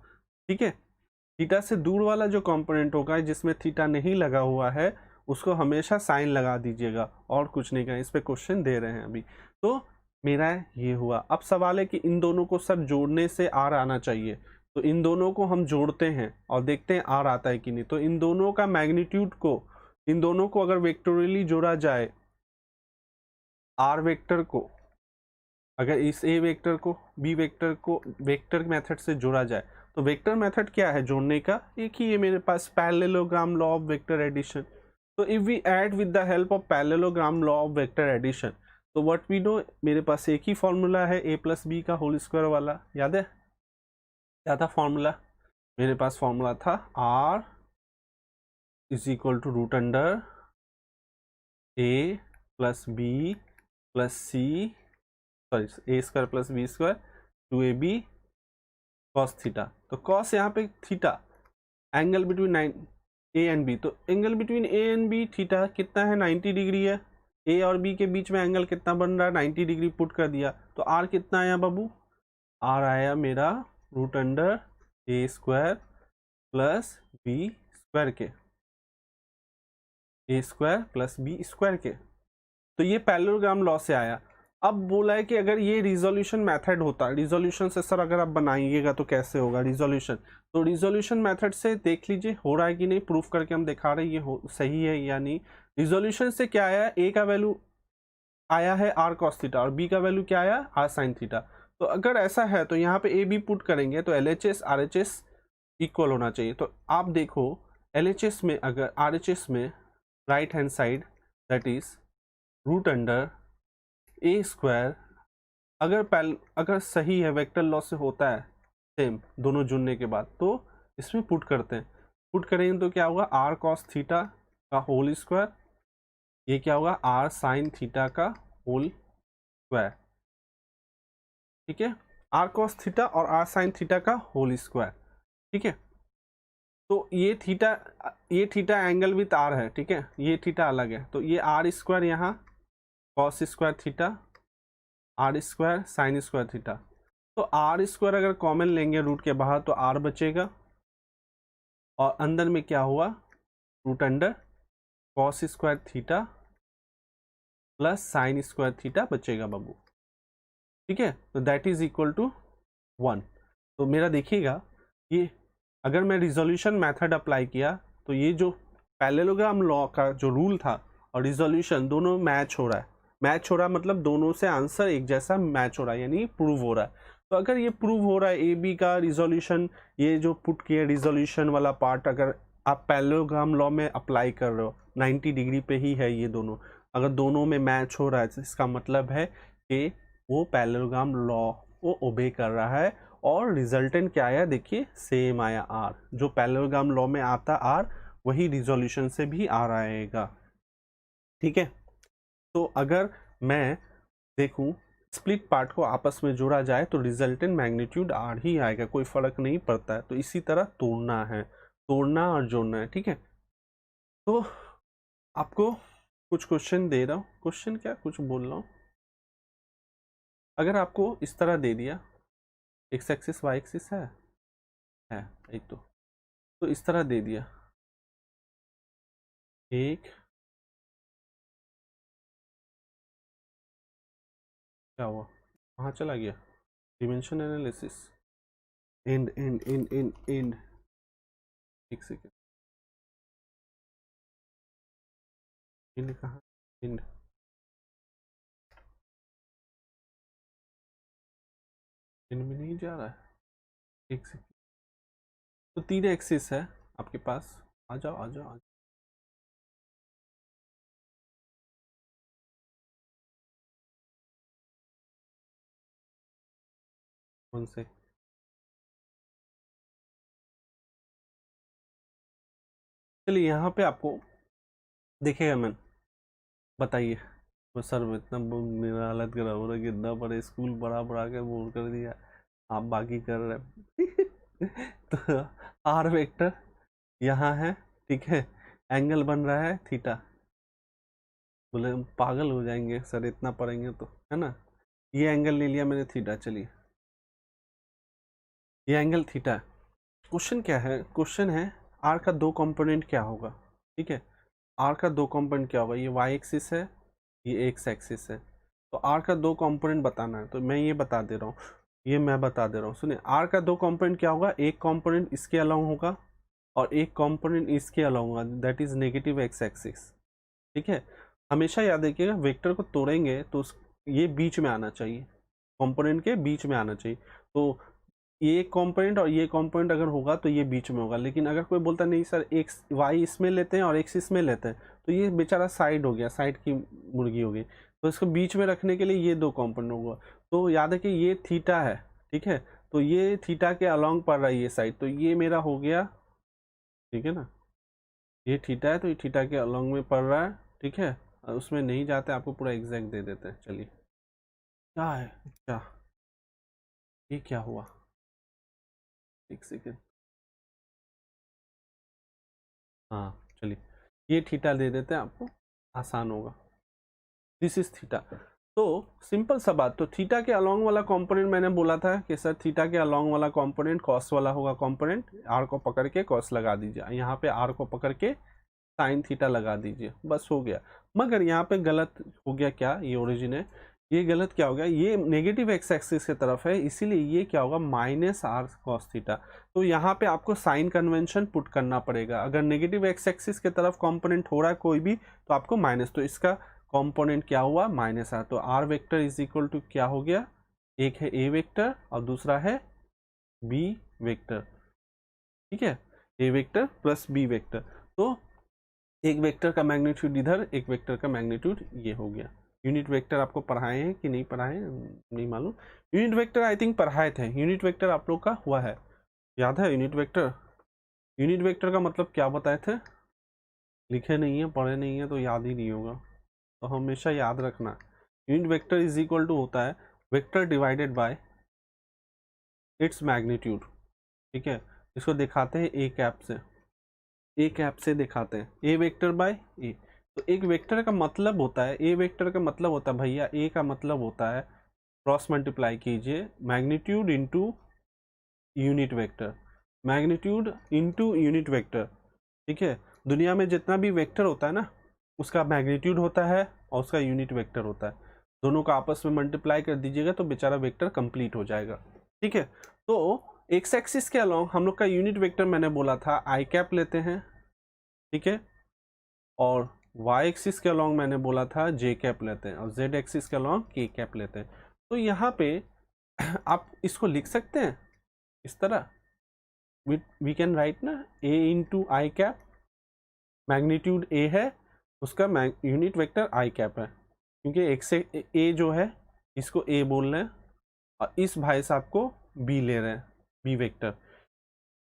ठीक है। थीटा से दूर वाला जो कंपोनेंट होगा जिसमें थीटा नहीं लगा हुआ है उसको हमेशा साइन लगा दीजिएगा, और कुछ नहीं करना। इस पे क्वेश्चन दे रहे हैं अभी। तो मेरा ये हुआ। अब सवाल है कि इन दोनों को सर जोड़ने से आर आना चाहिए, तो इन दोनों को हम जोड़ते हैं और देखते हैं आर आता है कि नहीं। तो इन दोनों का मैग्नीट्यूड को, इन दोनों को अगर वेक्टोरियली जोड़ा जाए, आर वेक्टर को अगर इस ए वेक्टर को बी वेक्टर को वेक्टर मेथड से जोड़ा जाए, तो वेक्टर मेथड क्या है जोड़ने का, एक ही है मेरे पास, parallelogram law of vector addition. तो if we add with the help of parallelogram law of vector addition, तो व्हाट वी नो, मेरे पास एक ही फॉर्मूला है ए प्लस बी का होल स्क्वायर वाला, याद है क्या था फॉर्मूला? मेरे पास फॉर्मूला था r is equal to root under a plus b plus c, sorry a square plus b square, 2ab cos theta. तो कॉस यहाँ पे theta, angle between A and B, तो angle between A and b theta कितना है, 90 डिग्री है। ए और बी के बीच में एंगल कितना बन रहा है, 90 डिग्री पुट कर दिया। तो आर कितना आया बाबू, आर आया मेरा root under A square plus b square के, ए स्क्वायर प्लस बी स्क्वायर के। तो ये पैरेललोग्राम लॉ से आया। अब बोला है कि अगर ये रिजोल्यूशन मेथड होता, रिजोल्यूशन से सर अगर आप बनाइएगा तो कैसे होगा रिजोल्यूशन, तो रिजोल्यूशन मेथड से देख लीजिए हो रहा है कि नहीं, प्रूफ करके हम दिखा रहे हैं ये सही है या नहीं। रिजोल्यूशन से क्या आया, ए का वैल्यू आया है आर कॉस थीटा और बी का वैल्यू क्या आया, आर साइन थीटा। तो अगर ऐसा है तो यहाँ पे ए बी पुट करेंगे तो LHS RHS इक्वल होना चाहिए। तो आप देखो LHS में, अगर RHS में right hand side that is root under A square, अगर सही है, वेक्टर लॉ से होता है सेम दोनों जुड़ने के बाद, तो इसमें पुट करते हैं। पुट करेंगे तो क्या होगा, आर कॉस थीटा का होल स्क्वायर, ये क्या होगा आर साइन थीटा का होल स्क्वायर, ठीक है। आर कॉस थीटा और आर साइन थीटा का होल स्क्वायर, ठीक है। तो ये थीटा एंगल विथ आर है, ठीक है, ये थीटा अलग है। तो ये आर स्क्वायर यहाँ cos square theta, R square sine square theta. तो आर स्क्वायर अगर कॉमन लेंगे रूट के बाहर तो आर बचेगा, और अंदर में क्या हुआ, root under cos square theta plus sine square theta बचेगा बाबू, ठीक है। तो दैट इज इक्वल टू 1। तो मेरा देखिएगा ये, अगर मैं रिजोल्यूशन मेथड अप्लाई किया तो ये जो पैरेललोग्राम लॉ का जो रूल था और रिजोल्यूशन दोनों मैच हो रहा है। मैच हो रहा है मतलब दोनों से आंसर एक जैसा मैच हो रहा है, यानी प्रूव हो रहा है। तो अगर ये प्रूव हो रहा है ए बी का रिजोल्यूशन, ये जो पुट किया रिजोल्यूशन वाला पार्ट अगर आप पैरेललोग्राम लॉ में अप्लाई कर रहे हो, 90 डिग्री पे ही है ये दोनों, अगर दोनों में मैच हो रहा है तो इसका मतलब है कि वो पैरेललोग्राम लॉ को ओबे कर रहा है। और रिजल्टेंट क्या आया, देखिए सेम आया आर, जो पैरेललोग्राम लॉ में आता आर वही रिजोल्यूशन से भी आर आएगा, ठीक है। तो अगर मैं देखूं स्प्लिट पार्ट को आपस में जोड़ा जाए तो रिजल्टेंट मैग्नीट्यूड आर ही आएगा, कोई फर्क नहीं पड़ता है। तो इसी तरह तोड़ना है, तोड़ना और जोड़ना है, ठीक है। तो आपको कुछ क्वेश्चन दे रहा हूँ, क्वेश्चन क्या कुछ बोल रहा हूँ, अगर आपको इस तरह दे दिया, एक्स एक्सिस वाई एक्सिस है एक, तो इस तरह दे दिया, एक क्या हुआ, कहाँ चला गया, dimension analysis, and and and and and, एक सेकेंड, एंड कहाँ, एंड एंड में नहीं जा रहा है, एक सेकेंड। तो 3 एक्सिस है आपके पास, आ जाओ आ जाओ आ जाओ, कौन से, चलिए यहाँ पे आपको देखेगा मैन, बताइए वो सर इतना मेरा हालत खराब हो रहा है कि इतना बड़े स्कूल बड़ा बड़ा के बोर कर दिया, आप बाकी कर रहे तो आर वेक्टर यहाँ है, ठीक है, एंगल बन रहा है थीटा। बोले हम पागल हो जाएंगे सर इतना पढ़ेंगे तो, है ना। ये एंगल ले लिया मैंने थीटा, चलिए ये एंगल थीटा। क्वेश्चन क्या है, क्वेश्चन है आर का दो कंपोनेंट क्या होगा, ठीक है। आर का दो कंपोनेंट क्या होगा, ये वाई एक्सिस है, ये एक्स एक्सिस है। तो आर का दो कंपोनेंट बताना है, तो मैं ये बता दे रहा हूँ, ये मैं बता दे रहा हूँ, सुनिए। आर का दो कंपोनेंट क्या होगा, एक कंपोनेंट इसके अलाउंग होगा और एक कंपोनेंट इसके अलाउंग होगा, that is negative x axis, ठीक है। हमेशा याद रखिएगा वेक्टर को तोड़ेंगे तो ये बीच में आना चाहिए, कंपोनेंट के बीच में आना चाहिए। तो ये कंपोनेंट और ये कंपोनेंट अगर होगा तो ये बीच में होगा, लेकिन अगर कोई बोलता नहीं सर एक्स वाई इसमें लेते हैं और एक्स इसमें लेते हैं, तो ये बेचारा साइड हो गया, साइड की मुर्गी हो गई। तो इसको बीच में रखने के लिए ये दो कंपोनेंट होगा। तो याद है कि ये थीटा है, ठीक है, तो ये थीटा के अलॉन्ग पड़ रहा है ये साइड, तो ये मेरा हो गया, ठीक है ना। ये थीटा है तो ये थीटा के अलॉन्ग में पड़ रहा है, ठीक है। उसमें नहीं जाते, आपको पूरा एग्जैक्ट दे देते हैं। चलिए क्या है, क्या ये क्या हुआ, एक सेकेंड, हाँ चलिए ये थीटा दे देते हैं आपको, आसान होगा। This is theta. तो सिंपल सा बात, तो थीटा के अलोंग वाला कंपोनेंट मैंने बोला था कि सर थीटा के अलोंग वाला कंपोनेंट कॉस वाला होगा कंपोनेंट, आर को पकड़ के कॉस लगा दीजिए, यहाँ पे आर को पकड़ के साइन थीटा लगा दीजिए, बस हो गया। मगर यहाँ पे गलत हो गया, क्या ये ओरिजिन है, ये गलत क्या हो गया, ये नेगेटिव एक्स एक्सिस की तरफ है, इसीलिए ये क्या होगा माइनस आर कॉस थीटा। तो यहाँ पे आपको साइन कन्वेंशन पुट करना पड़ेगा, अगर नेगेटिव एक्स एक्सिस की तरफ कंपोनेंट हो रहा है कोई भी तो आपको माइनस, तो इसका कंपोनेंट क्या हुआ माइनस आर। तो are vector is equal to क्या हो गया, एक है ए वेक्टर और दूसरा है बी वेक्टर, ठीक है, ए वेक्टर प्लस बी वेक्टर। तो एक वेक्टर का मैग्नीट्यूड इधर, एक वेक्टर का मैग्नीट्यूड ये हो गया। यूनिट वेक्टर आपको पढ़ाए हैं कि नहीं पढ़ाए नहीं मालूम, यूनिट वेक्टर आई थिंक पढ़ाए थे, यूनिट वेक्टर आप लोग का हुआ है, याद है यूनिट वेक्टर। यूनिट वेक्टर का मतलब क्या बताए थे, लिखे नहीं है पढ़े नहीं है तो याद ही नहीं होगा, तो हमेशा याद रखना। Unit vector is equal to होता है vector divided by its magnitude, ठीक है। इसको दिखाते हैं ए कैप से, ए कैप से दिखाते हैं, ए वेक्टर बाय ए। तो एक वेक्टर का मतलब होता है, ए वेक्टर का मतलब होता है भैया, ए का मतलब होता है क्रॉस मल्टीप्लाई कीजिए magnitude into unit vector, magnitude into unit vector, ठीक है। दुनिया में जितना भी वेक्टर होता है ना उसका मैग्नीट्यूड होता है और उसका यूनिट वेक्टर होता है, दोनों का आपस में मल्टीप्लाई कर दीजिएगा तो बेचारा वेक्टर कंप्लीट हो जाएगा, ठीक है। तो एक्स एक्सिस के अलोंग हम लोग का यूनिट वेक्टर मैंने बोला था आई कैप लेते हैं, ठीक है, और वाई एक्सिस के अलोंग मैंने बोला था जे कैप लेते हैं, और जेड एक्सिस के अलोंग के कैप लेते हैं। तो यहाँ पे आप इसको लिख सकते हैं इस तरह, वी कैन राइट ना, a into I cap, magnitude a है, उसका यूनिट वेक्टर आई कैप है, क्योंकि एक से ए जो है इसको ए बोल रहे हैं और इस भाई साहब को बी ले रहे हैं, बी वेक्टर।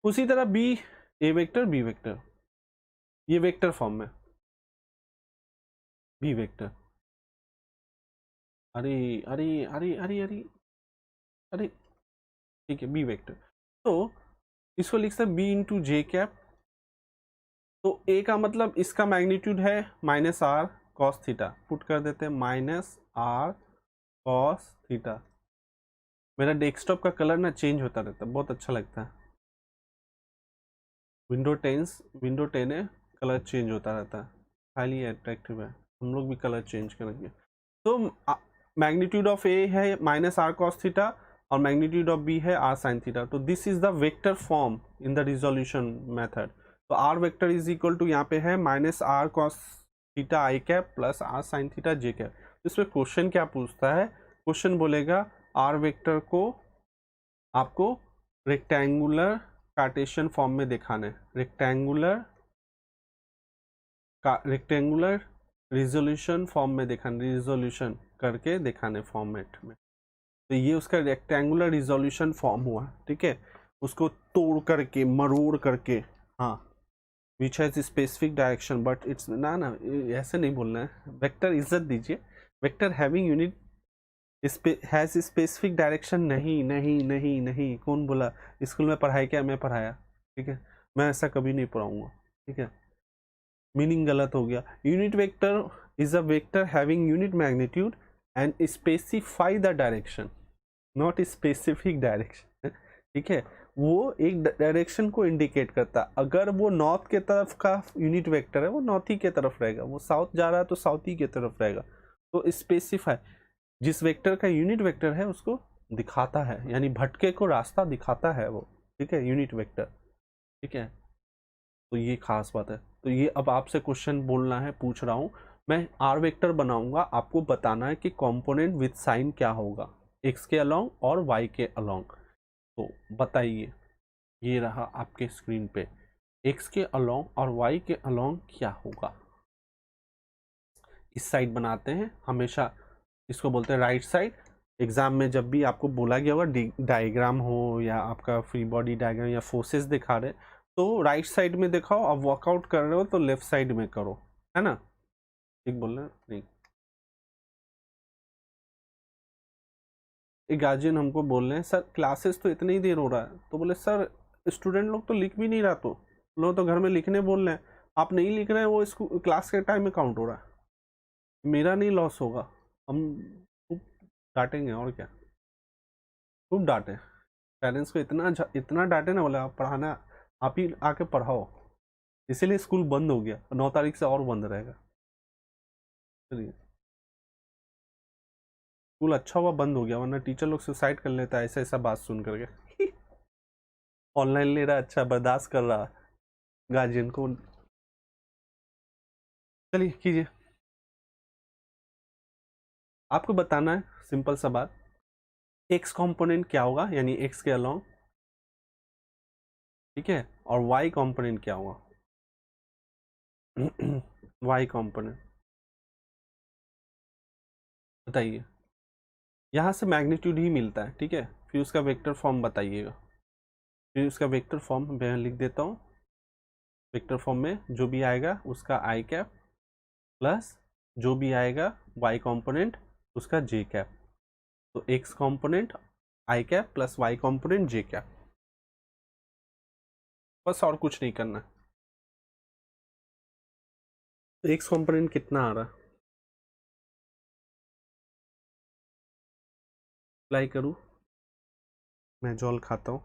उसी तरह B A vector B vector, ये वेक्टर फॉर्म में बी वेक्टर, अरे अरे अरे अरे अरे अरे, ठीक है बी वेक्टर। तो इसको लिख सकते बी इंटू जे कैप, तो ए का मतलब इसका मैग्नीट्यूड है minus are cos theta, put कर देते हैं माइनस आर कॉस थीटा। मेरा डेस्कटॉप का कलर ना चेंज होता रहता है, बहुत अच्छा लगता है, विंडो 10 है, कलर चेंज होता रहता है, हाईली अट्रैक्टिव है, हम लोग भी कलर चेंज करेंगे। तो मैग्नीट्यूड ऑफ ए है माइनस आर कॉस थीटा और मैग्नीट्यूड ऑफ बी है आर साइन थीटा। तो this is the vector form in the resolution method. तो are vector is equal to यहाँ पे है minus are cos theta i cap plus r sine theta j cap. इसमें क्वेश्चन क्या पूछता है, क्वेश्चन बोलेगा आर वेक्टर को आपको रेक्टेंगुलर कार्टेशियन फॉर्म में दिखाना है, रेक्टेंगुलर रिजोल्यूशन फॉर्म में दिखाना, रिजोल्यूशन करके दिखाने फॉर्मेट में। तो ये उसका रेक्टेंगुलर रिजोल्यूशन फॉर्म हुआ, ठीक है, उसको तोड़ करके मरोड़ करके, हाँ which has specific direction but it's ना ना ऐसे नहीं बोलना है, वेक्टर इज्जत दीजिए, vector having unit has specific direction, नहीं नहीं नहीं नहीं, कौन बोला? स्कूल में पढ़ाई क्या? मैं पढ़ाया? ठीक है, मैं ऐसा कभी नहीं पढ़ाऊंगा। ठीक है, मीनिंग गलत हो गया। Unit vector is a vector having unit magnitude and specify the direction, not specific direction. ठीक है, वो एक डायरेक्शन को इंडिकेट करता है। अगर वो नॉर्थ के तरफ का यूनिट वेक्टर है, वो नॉर्थ ही के तरफ रहेगा, वो साउथ जा रहा है तो साउथ ही के तरफ रहेगा। तो स्पेसिफाई, जिस वेक्टर का यूनिट वेक्टर है उसको दिखाता है, यानी भटके को रास्ता दिखाता है वो। ठीक है, यूनिट वेक्टर। ठीक है, तो ये खास बात है। तो ये अब आपसे क्वेश्चन बोलना है, पूछ रहा हूं मैं, आर वेक्टर बनाऊंगा, आपको बताना है कि कंपोनेंट विद साइन क्या होगा, एक्स के अलोंग और वाई के अलोंग। तो बताइए, ये रहा आपके स्क्रीन पे, एक्स के अलोंग और वाई के अलोंग क्या होगा। इस साइड बनाते हैं हमेशा, इसको बोलते हैं राइट साइड। एग्जाम में जब भी आपको बोला गया होगा डायग्राम हो या आपका फ्री बॉडी डायग्राम या फोर्सेस दिखा रहे, तो राइट साइड में दिखाओ। अब वर्कआउट कर रहे हो तो लेफ्ट साइड में करो, है ना? ठीक बोल रहे हैं? नहीं, एक गार्जियन हमको बोल रहे हैं, सर क्लासेस तो इतनी ही देर हो रहा है। तो बोले सर स्टूडेंट लोग तो लिख भी नहीं रहा, तो लोग तो घर में लिखने बोल रहे हैं, आप नहीं लिख रहे हैं, वो इसको क्लास के टाइम में काउंट हो रहा है। मेरा नहीं लॉस होगा, हम खूब डांटेंगे और क्या, खूब डांटे। पेरेंट्स को इतना डांटे ना, बोले आप पढ़ाना, आप ही आके पढ़ाओ। इसीलिए स्कूल बंद हो गया, 9 तारीख से और बंद रहेगा। चलिए, स्कूल अच्छा हुआ बंद हो गया, वरना टीचर लोग सुसाइड कर लेता है ऐसा ऐसा बात सुन करके। ऑनलाइन ले रहा, अच्छा बर्दाश्त कर रहा गार्जियन को। चलिए कीजिए, आपको बताना है सिंपल सा बात, एक्स कंपोनेंट क्या होगा, यानी एक्स के अलोंग। ठीक है, और वाई कंपोनेंट क्या होगा? वाई कंपोनेंट बताइए। यहाँ से मैग्नीट्यूड ही मिलता है। ठीक है, फिर उसका वेक्टर फॉर्म बताइएगा। फिर उसका वेक्टर फॉर्म मैं लिख देता हूँ। वेक्टर फॉर्म में जो भी आएगा उसका आई कैप प्लस जो भी आएगा वाई कंपोनेंट उसका जे कैप। तो x component I cap plus Y component J cap, बस और कुछ नहीं करना। तो एक्स कंपोनेंट कितना आ रहा, अप्लाई करूँ? मैं जॉल खाता हूँ,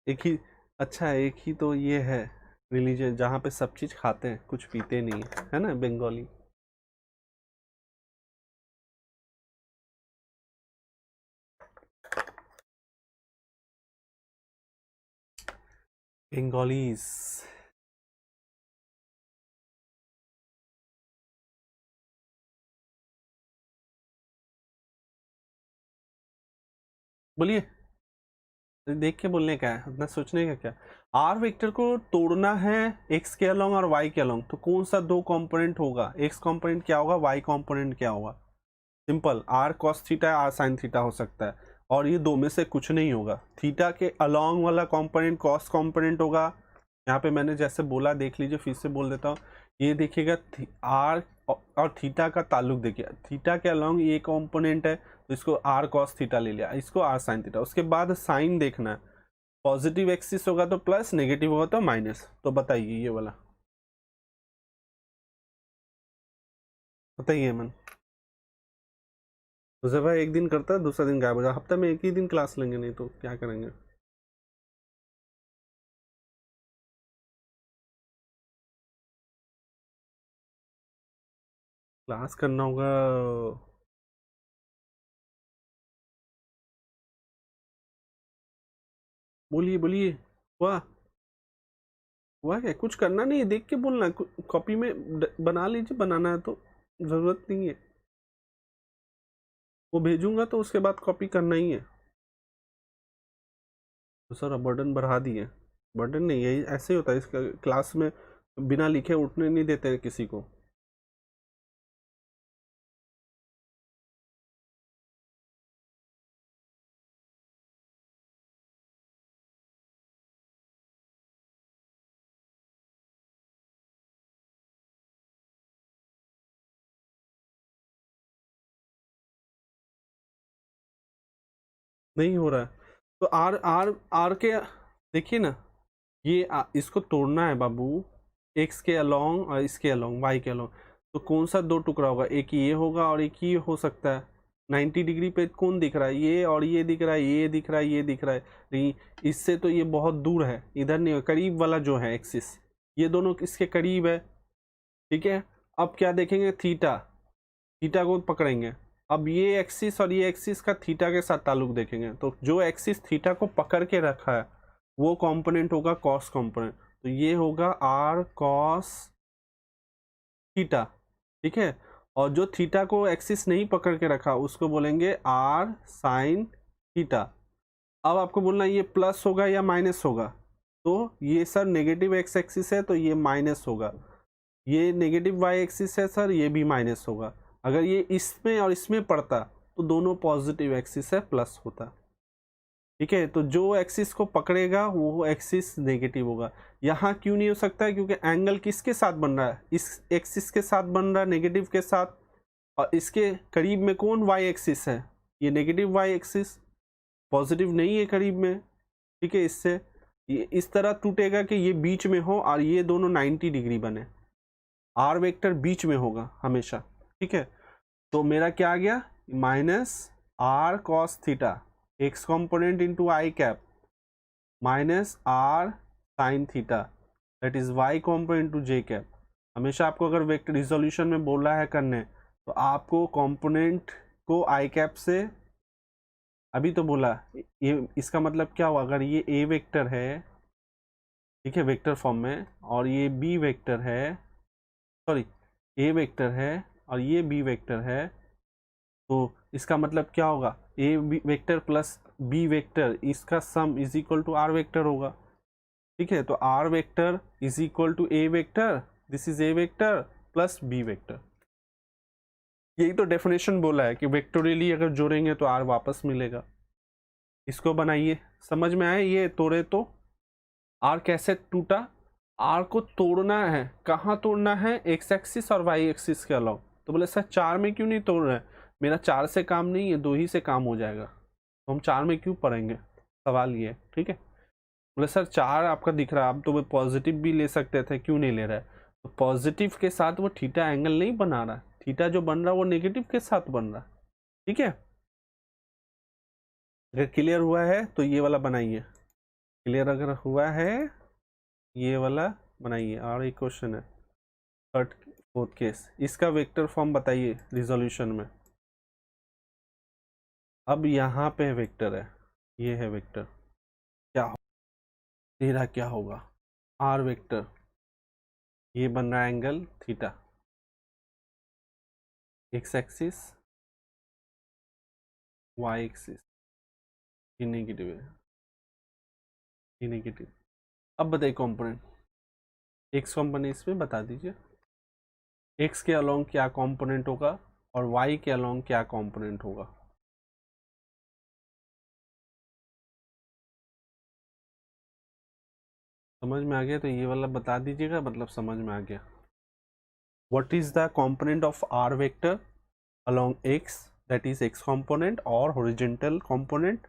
एक ही, अच्छा एक ही तो ये है रिलीजन जहाँ पे सब चीज़ खाते हैं, कुछ पीते नहीं है ना, बंगाली। बंगालीज। बोलिए, देख के बोलने का है, उतना सोचने का क्या। आर वेक्टर को तोड़ना है एक्स के अलोंग और वाई के अलोंग, तो कौन सा दो कंपोनेंट होगा, एक्स कंपोनेंट क्या होगा, वाई कंपोनेंट क्या होगा? Simple, R cos theta R sine theta हो सकता है, और ये दो में से कुछ नहीं होगा। थीटा के अलोंग वाला कंपोनेंट कॉस कंपोनेंट होगा। यहाँ पे मैंने जैसे बोला, देख लीजिए, फिर से बोल देता हूँ, ये देखिएगा आर और थीटा का ताल्लुक देखिए, थीटा के अलोंग ये कंपोनेंट है तो इसको आर कॉस थीटा ले लिया, इसको आर साइन थीटा। उसके बाद साइन देखना है, पॉजिटिव एक्सिस होगा तो प्लस, नेगेटिव होगा तो माइनस। तो बताइए ये वाला, बताइए मन। दूसरा भाई एक दिन करता है, दूसरा दिन गायब हो जाता, हफ्ते में एक ही दिन क्लास लेंगे, नहीं तो क्या करेंगे? क्लास करना होगा। बोलिए बोलिए, वाह, हुआ क्या? कुछ करना नहीं है, देख के बोलना, कॉपी में बना लीजिए, बनाना है तो, जरूरत नहीं है। वो भेजूंगा तो उसके बाद कॉपी करना ही है। तो सर अब बर्डन बढ़ा दिए। बर्डन नहीं, यही ऐसे ही होता है इसका, क्लास में बिना लिखे उठने नहीं देते किसी को। नहीं हो रहा है। तो आर आर आर के देखिए ना, ये इसको तोड़ना है बाबू, एक्स के अलोंग और इसके अलोंग, वाई के अलोंग। तो कौन सा दो टुकड़ा होगा, एक ये होगा और एक ये हो सकता है। 90 डिग्री पे कौन दिख रहा है, ये और ये दिख रहा है, ये दिख रहा है, ये दिख रहा है। नहीं, इससे तो ये बहुत दूर है, इधर नहीं, करीब वाला जो है एक्सिस, ये दोनों इसके करीब है। ठीक है, अब क्या देखेंगे, थीटा, थीटा को पकड़ेंगे। अब ये एक्सिस और ये एक्सिस का थीटा के साथ ताल्लुक देखेंगे, तो जो एक्सिस थीटा को पकड़ के रखा है वो कंपोनेंट होगा कॉस कंपोनेंट। तो ये होगा आर कॉस थीटा। ठीक है, और जो थीटा को एक्सिस नहीं पकड़ के रखा उसको बोलेंगे आर साइन थीटा। अब आपको बोलना ये प्लस होगा या माइनस होगा, तो ये सर नेगेटिव एक्स एक्सिस है तो ये माइनस होगा, ये नेगेटिव वाई एक्सिस है सर, ये भी माइनस होगा। अगर ये इसमें और इसमें पड़ता तो दोनों पॉजिटिव एक्सिस है, प्लस होता। ठीक है, तो जो एक्सिस को पकड़ेगा वो एक्सिस नेगेटिव होगा। यहाँ क्यों नहीं हो सकता है, क्योंकि एंगल किसके साथ बन रहा है, इस एक्सिस के साथ बन रहा है, नेगेटिव के साथ, और इसके करीब में कौन वाई एक्सिस है, ये नेगेटिव वाई एक्सिस, पॉजिटिव नहीं है करीब में। ठीक है, इससे ये इस तरह टूटेगा कि ये बीच में हो और ये दोनों 90 डिग्री बने, आर वेक्टर बीच में होगा हमेशा। ठीक है, तो मेरा क्या आ गया, minus are cos theta X component into I cap minus R sine theta that is Y component into J cap. हमेशा आपको अगर वेक्टर रिजोल्यूशन में बोला है करने, तो आपको कॉम्पोनेंट को आई कैप से, अभी तो बोला ये, इसका मतलब क्या हुआ, अगर ये ए वेक्टर है, ठीक है, वेक्टर फॉर्म में, और ये बी वेक्टर है, सॉरी ए वेक्टर है और ये बी वेक्टर है, तो इसका मतलब क्या होगा, A vector plus B vector, इसका sum is equal to R vector होगा। ठीक है, तो are vector is equal to A vector, this is A vector plus B vector. यही तो डेफिनेशन बोला है कि वेक्टोरियली अगर जोड़ेंगे तो आर वापस मिलेगा। इसको बनाइए, समझ में आए, ये तोड़े तो आर कैसे टूटा, आर को तोड़ना है, कहाँ तोड़ना है, एक्स एक्सिस और वाई एक्सिस के अलावा। तो बोले सर 4 में क्यों नहीं तोड़ रहे हैं, मेरा 4 से काम नहीं है, 2 ही से काम हो जाएगा, तो हम 4 में क्यों पढ़ेंगे, सवाल ये है। ठीक है, बोले सर 4 आपका दिख रहा है, आप तो वो पॉजिटिव भी ले सकते थे, क्यों नहीं ले रहा है, तो पॉजिटिव के साथ वो थीटा एंगल नहीं बना रहा, थीटा जो बन रहा है वो नेगेटिव के साथ बन रहा। ठीक है, अगर क्लियर हुआ है तो ये वाला बनाइए, क्लियर अगर हुआ है ये वाला बनाइए। और एक क्वेश्चन है थर्ड फोर्थ केस, इसका वेक्टर फॉर्म बताइए रिजोल्यूशन में। अब यहाँ पे वेक्टर है, ये है वेक्टर, क्या हो तेरा क्या होगा, आर वेक्टर, ये बन रहा है angle theta, X axis Y axis, ये नेगेटिव है, ये नेगेटिव। अब बताइए कंपोनेंट, एक्स कंपोनेंट इसमें बता दीजिए, एक्स के अलोंग क्या कंपोनेंट होगा और वाई के अलोंग क्या कंपोनेंट होगा। समझ में आ गया तो ये वाला बता दीजिएगा, मतलब समझ में आ गया। What is the component of R vector along x, that is x component or horizontal component,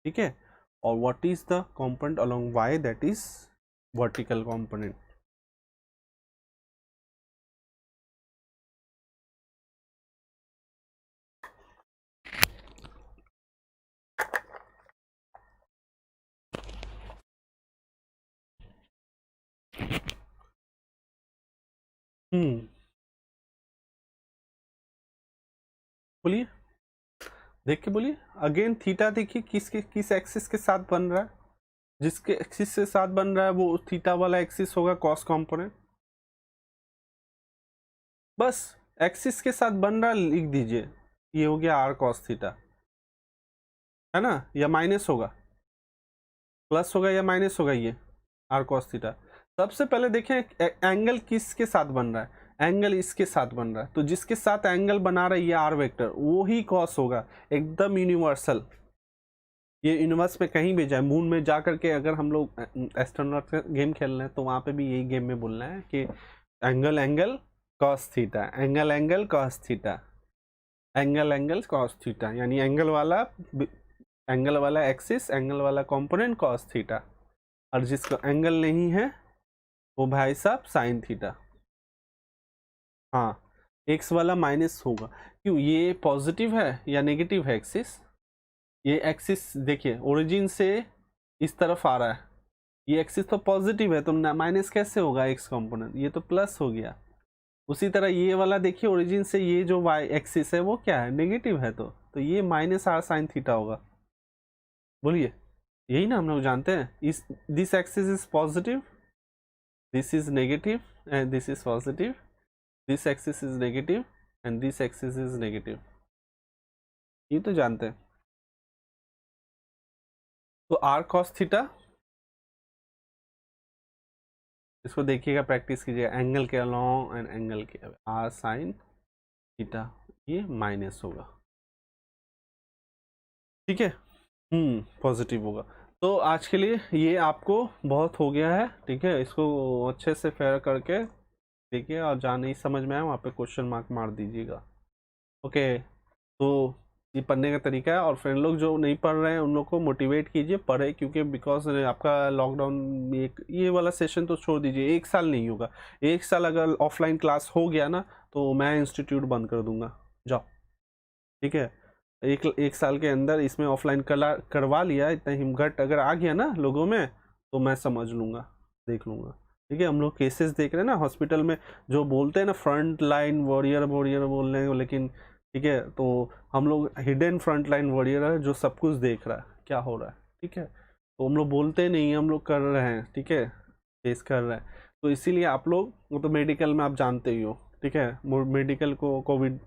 ठीक है, और what is the component along y, that is vertical component। बोलिए, देख के बोलिए अगेन, थीटा देखिए किस एक्सिस के साथ बन रहा है, जिसके एक्सिस के साथ बन रहा है वो थीटा वाला एक्सिस होगा कॉस कंपोनेंट। बस एक्सिस के साथ बन रहा है लिख दीजिए, ये हो गया आर कॉस थीटा, है ना, या माइनस होगा, प्लस होगा या माइनस होगा, ये आर कॉस थीटा। सबसे पहले देखें एंगल किसके साथ बन रहा है, एंगल इसके साथ बन रहा है, तो जिसके साथ एंगल बना रहा है ये आर वेक्टर, वो ही कॉस होगा, एकदम यूनिवर्सल। ये यूनिवर्स में कहीं भी जाए, मून में जा करके अगर हम लोग एस्ट्रोनॉट गेम खेल रहे हैं तो वहाँ पे भी यही गेम में बोलना है कि angle angle cos theta, angle angle cos theta, angle angle cos theta, यानी एंगल वाला एंगल वाला एक्सिस, एंगल वाला कंपोनेंट कॉस थीटा, और जिसका एंगल नहीं है वो भाई साहब साइन थीटा। हाँ, एक्स वाला माइनस होगा, क्यों, ये पॉजिटिव है या नेगेटिव है एक्सिस, ये एक्सिस देखिए ओरिजिन से इस तरफ आ रहा है, ये एक्सिस तो पॉजिटिव है तो माइनस कैसे होगा एक्स कंपोनेंट, ये तो प्लस हो गया। उसी तरह ये वाला देखिए ओरिजिन से ये जो वाई एक्सिस है वो क्या है, नेगेटिव है, तो ये माइनस आर साइन थीटा होगा। बोलिए, यही ना हम लोग जानते हैं, इस this axis is positive, this is negative and this is positive, this axis is negative and this axis is negative, ये तो जानते हैं। तो आर कॉस थीटा, इसको देखिएगा, प्रैक्टिस कीजिएगा, एंगल के अलॉन्ग एंड एंगल के आर साइन थीटा, ये माइनस होगा, ठीक है, पॉजिटिव होगा। तो आज के लिए ये आपको बहुत हो गया है, ठीक है, इसको अच्छे से फेयर करके देखिए, और जहाँ नहीं समझ में आया वहाँ पे क्वेश्चन मार्क मार दीजिएगा। ओके, तो ये पढ़ने का तरीका है, और फ्रेंड लोग जो नहीं पढ़ रहे हैं उन लोग को मोटिवेट कीजिए पढ़े, क्योंकि बिकॉज आपका लॉकडाउन ये वाला सेशन तो छोड़ दीजिए, 1 साल नहीं होगा, 1 साल अगर ऑफलाइन क्लास हो गया ना तो मैं इंस्टीट्यूट बंद कर दूंगा, जाओ, ठीक है। एक साल के अंदर इसमें ऑफलाइन करवा लिया, इतना हिमघट अगर आ गया ना लोगों में तो मैं समझ लूँगा, देख लूँगा, ठीक है। हम लोग केसेस देख रहे हैं ना हॉस्पिटल में, जो बोलते हैं ना फ्रंट लाइन वॉरियर वॉरियर बोल रहे हैं, लेकिन ठीक है, तो हम लोग हिडन फ्रंट लाइन वॉरियर है जो सब कुछ देख रहा है क्या हो रहा है, ठीक है। तो हम लोग बोलते नहीं, हम लोग कर रहे हैं, ठीक है, फेस कर रहे हैं। तो इसीलिए आप लोग, वो तो मेडिकल में आप जानते ही हो, ठीक है, मेडिकल को कोविड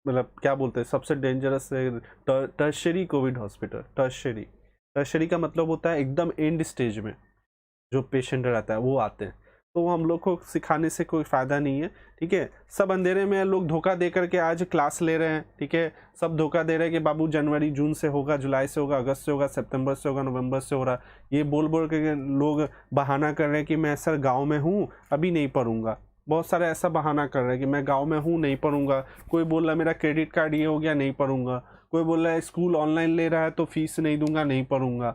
मतलब क्या बोलते हैं, सबसे dangerous tertiary Covid hospital, tertiary का मतलब होता है एकदम एंड स्टेज में जो पेशेंट रहता है वो आते हैं, तो हम लोग को सिखाने से कोई फ़ायदा नहीं है, ठीक है। सब अंधेरे में लोग धोखा दे करके आज क्लास ले रहे हैं, ठीक है, सब धोखा दे रहे हैं कि बाबू जनवरी जून से होगा, जुलाई से होगा, अगस्त से होगा, सितंबर से होगा, नवंबर से हो रहा, ये बोल बोल के लोग बहाना कर रहे हैं कि मैं सर गाँव में हूँ अभी नहीं पढ़ूंगा, बहुत सारे ऐसा बहाना कर रहे हैं कि मैं गांव में हूँ नहीं पढ़ूंगा, कोई बोल रहा है मेरा क्रेडिट कार्ड ये हो गया नहीं पढ़ूंगा, कोई बोल रहा है स्कूल ऑनलाइन ले रहा है तो फीस नहीं दूंगा नहीं पढ़ूंगा,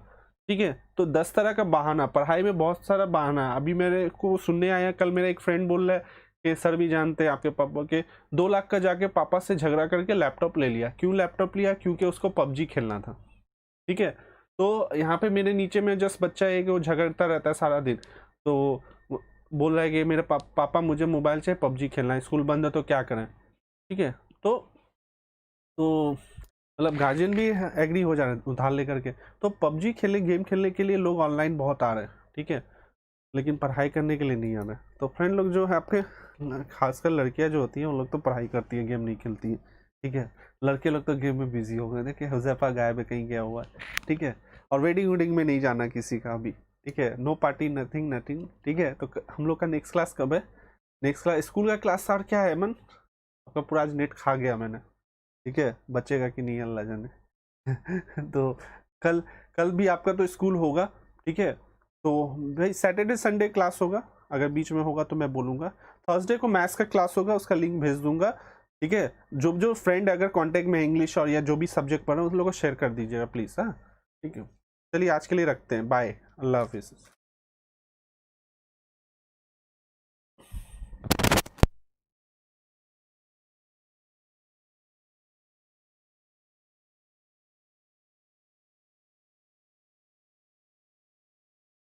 ठीक है। तो 10 तरह का बहाना, पढ़ाई में बहुत सारा बहाना। अभी मेरे को सुनने आया, कल मेरा एक फ्रेंड बोल रहा है कि सर भी जानते हैं आपके पापा के 2 लाख का जाके पापा से झगड़ा करके लैपटॉप ले लिया। क्यों लैपटॉप लिया? क्योंकि उसको पबजी खेलना था, ठीक है। तो यहाँ पे मेरे नीचे में जस्ट बच्चा है कि वो झगड़ता रहता है सारा दिन, तो बोल रहा है कि मेरे पापा मुझे मोबाइल से पबजी खेलना है, स्कूल बंद है तो क्या करें, ठीक है। तो मतलब गार्जियन भी एग्री हो जा रहे हैं उधार लेकर के, तो पबजी खेलने गेम खेलने के लिए लोग ऑनलाइन बहुत आ रहे हैं, ठीक है, लेकिन पढ़ाई करने के लिए नहीं आ रहे। तो फ्रेंड लोग जो है आपके, खासकर लड़कियां जो होती हैं उन लोग तो पढ़ाई करती है, गेम नहीं खेलती है, ठीक है। लड़के लोग तो गेम में बिजी हो गए, देखिए हुज़ैफा गायब है, कहीं गया हुआ है, ठीक है। और वेडिंग वेडिंग में नहीं जाना किसी का अभी, ठीक है, नो पार्टी नथिंग नथिंग, ठीक है। तो हम लोग का नेक्स्ट क्लास कब है? नेक्स्ट क्लास स्कूल का क्लास सर क्या है मन, आपका पूरा आज नेट खा गया मैंने, ठीक है, बचेगा कि नहीं अल्लाह जाने। तो कल कल भी आपका तो स्कूल होगा, ठीक है। तो भाई सैटरडे संडे क्लास होगा, अगर बीच में होगा तो मैं बोलूँगा। थर्सडे को मैथ्स का क्लास होगा, उसका लिंक भेज दूंगा, ठीक है। जो जो फ्रेंड अगर कांटेक्ट में इंग्लिश और या जो भी सब्जेक्ट पढ़ रहे हैं उन लोगों को शेयर कर दीजिएगा प्लीज़, हाँ, ठीक है। चलिए आज के लिए रखते हैं, बाय, अल्लाह हाफिज़।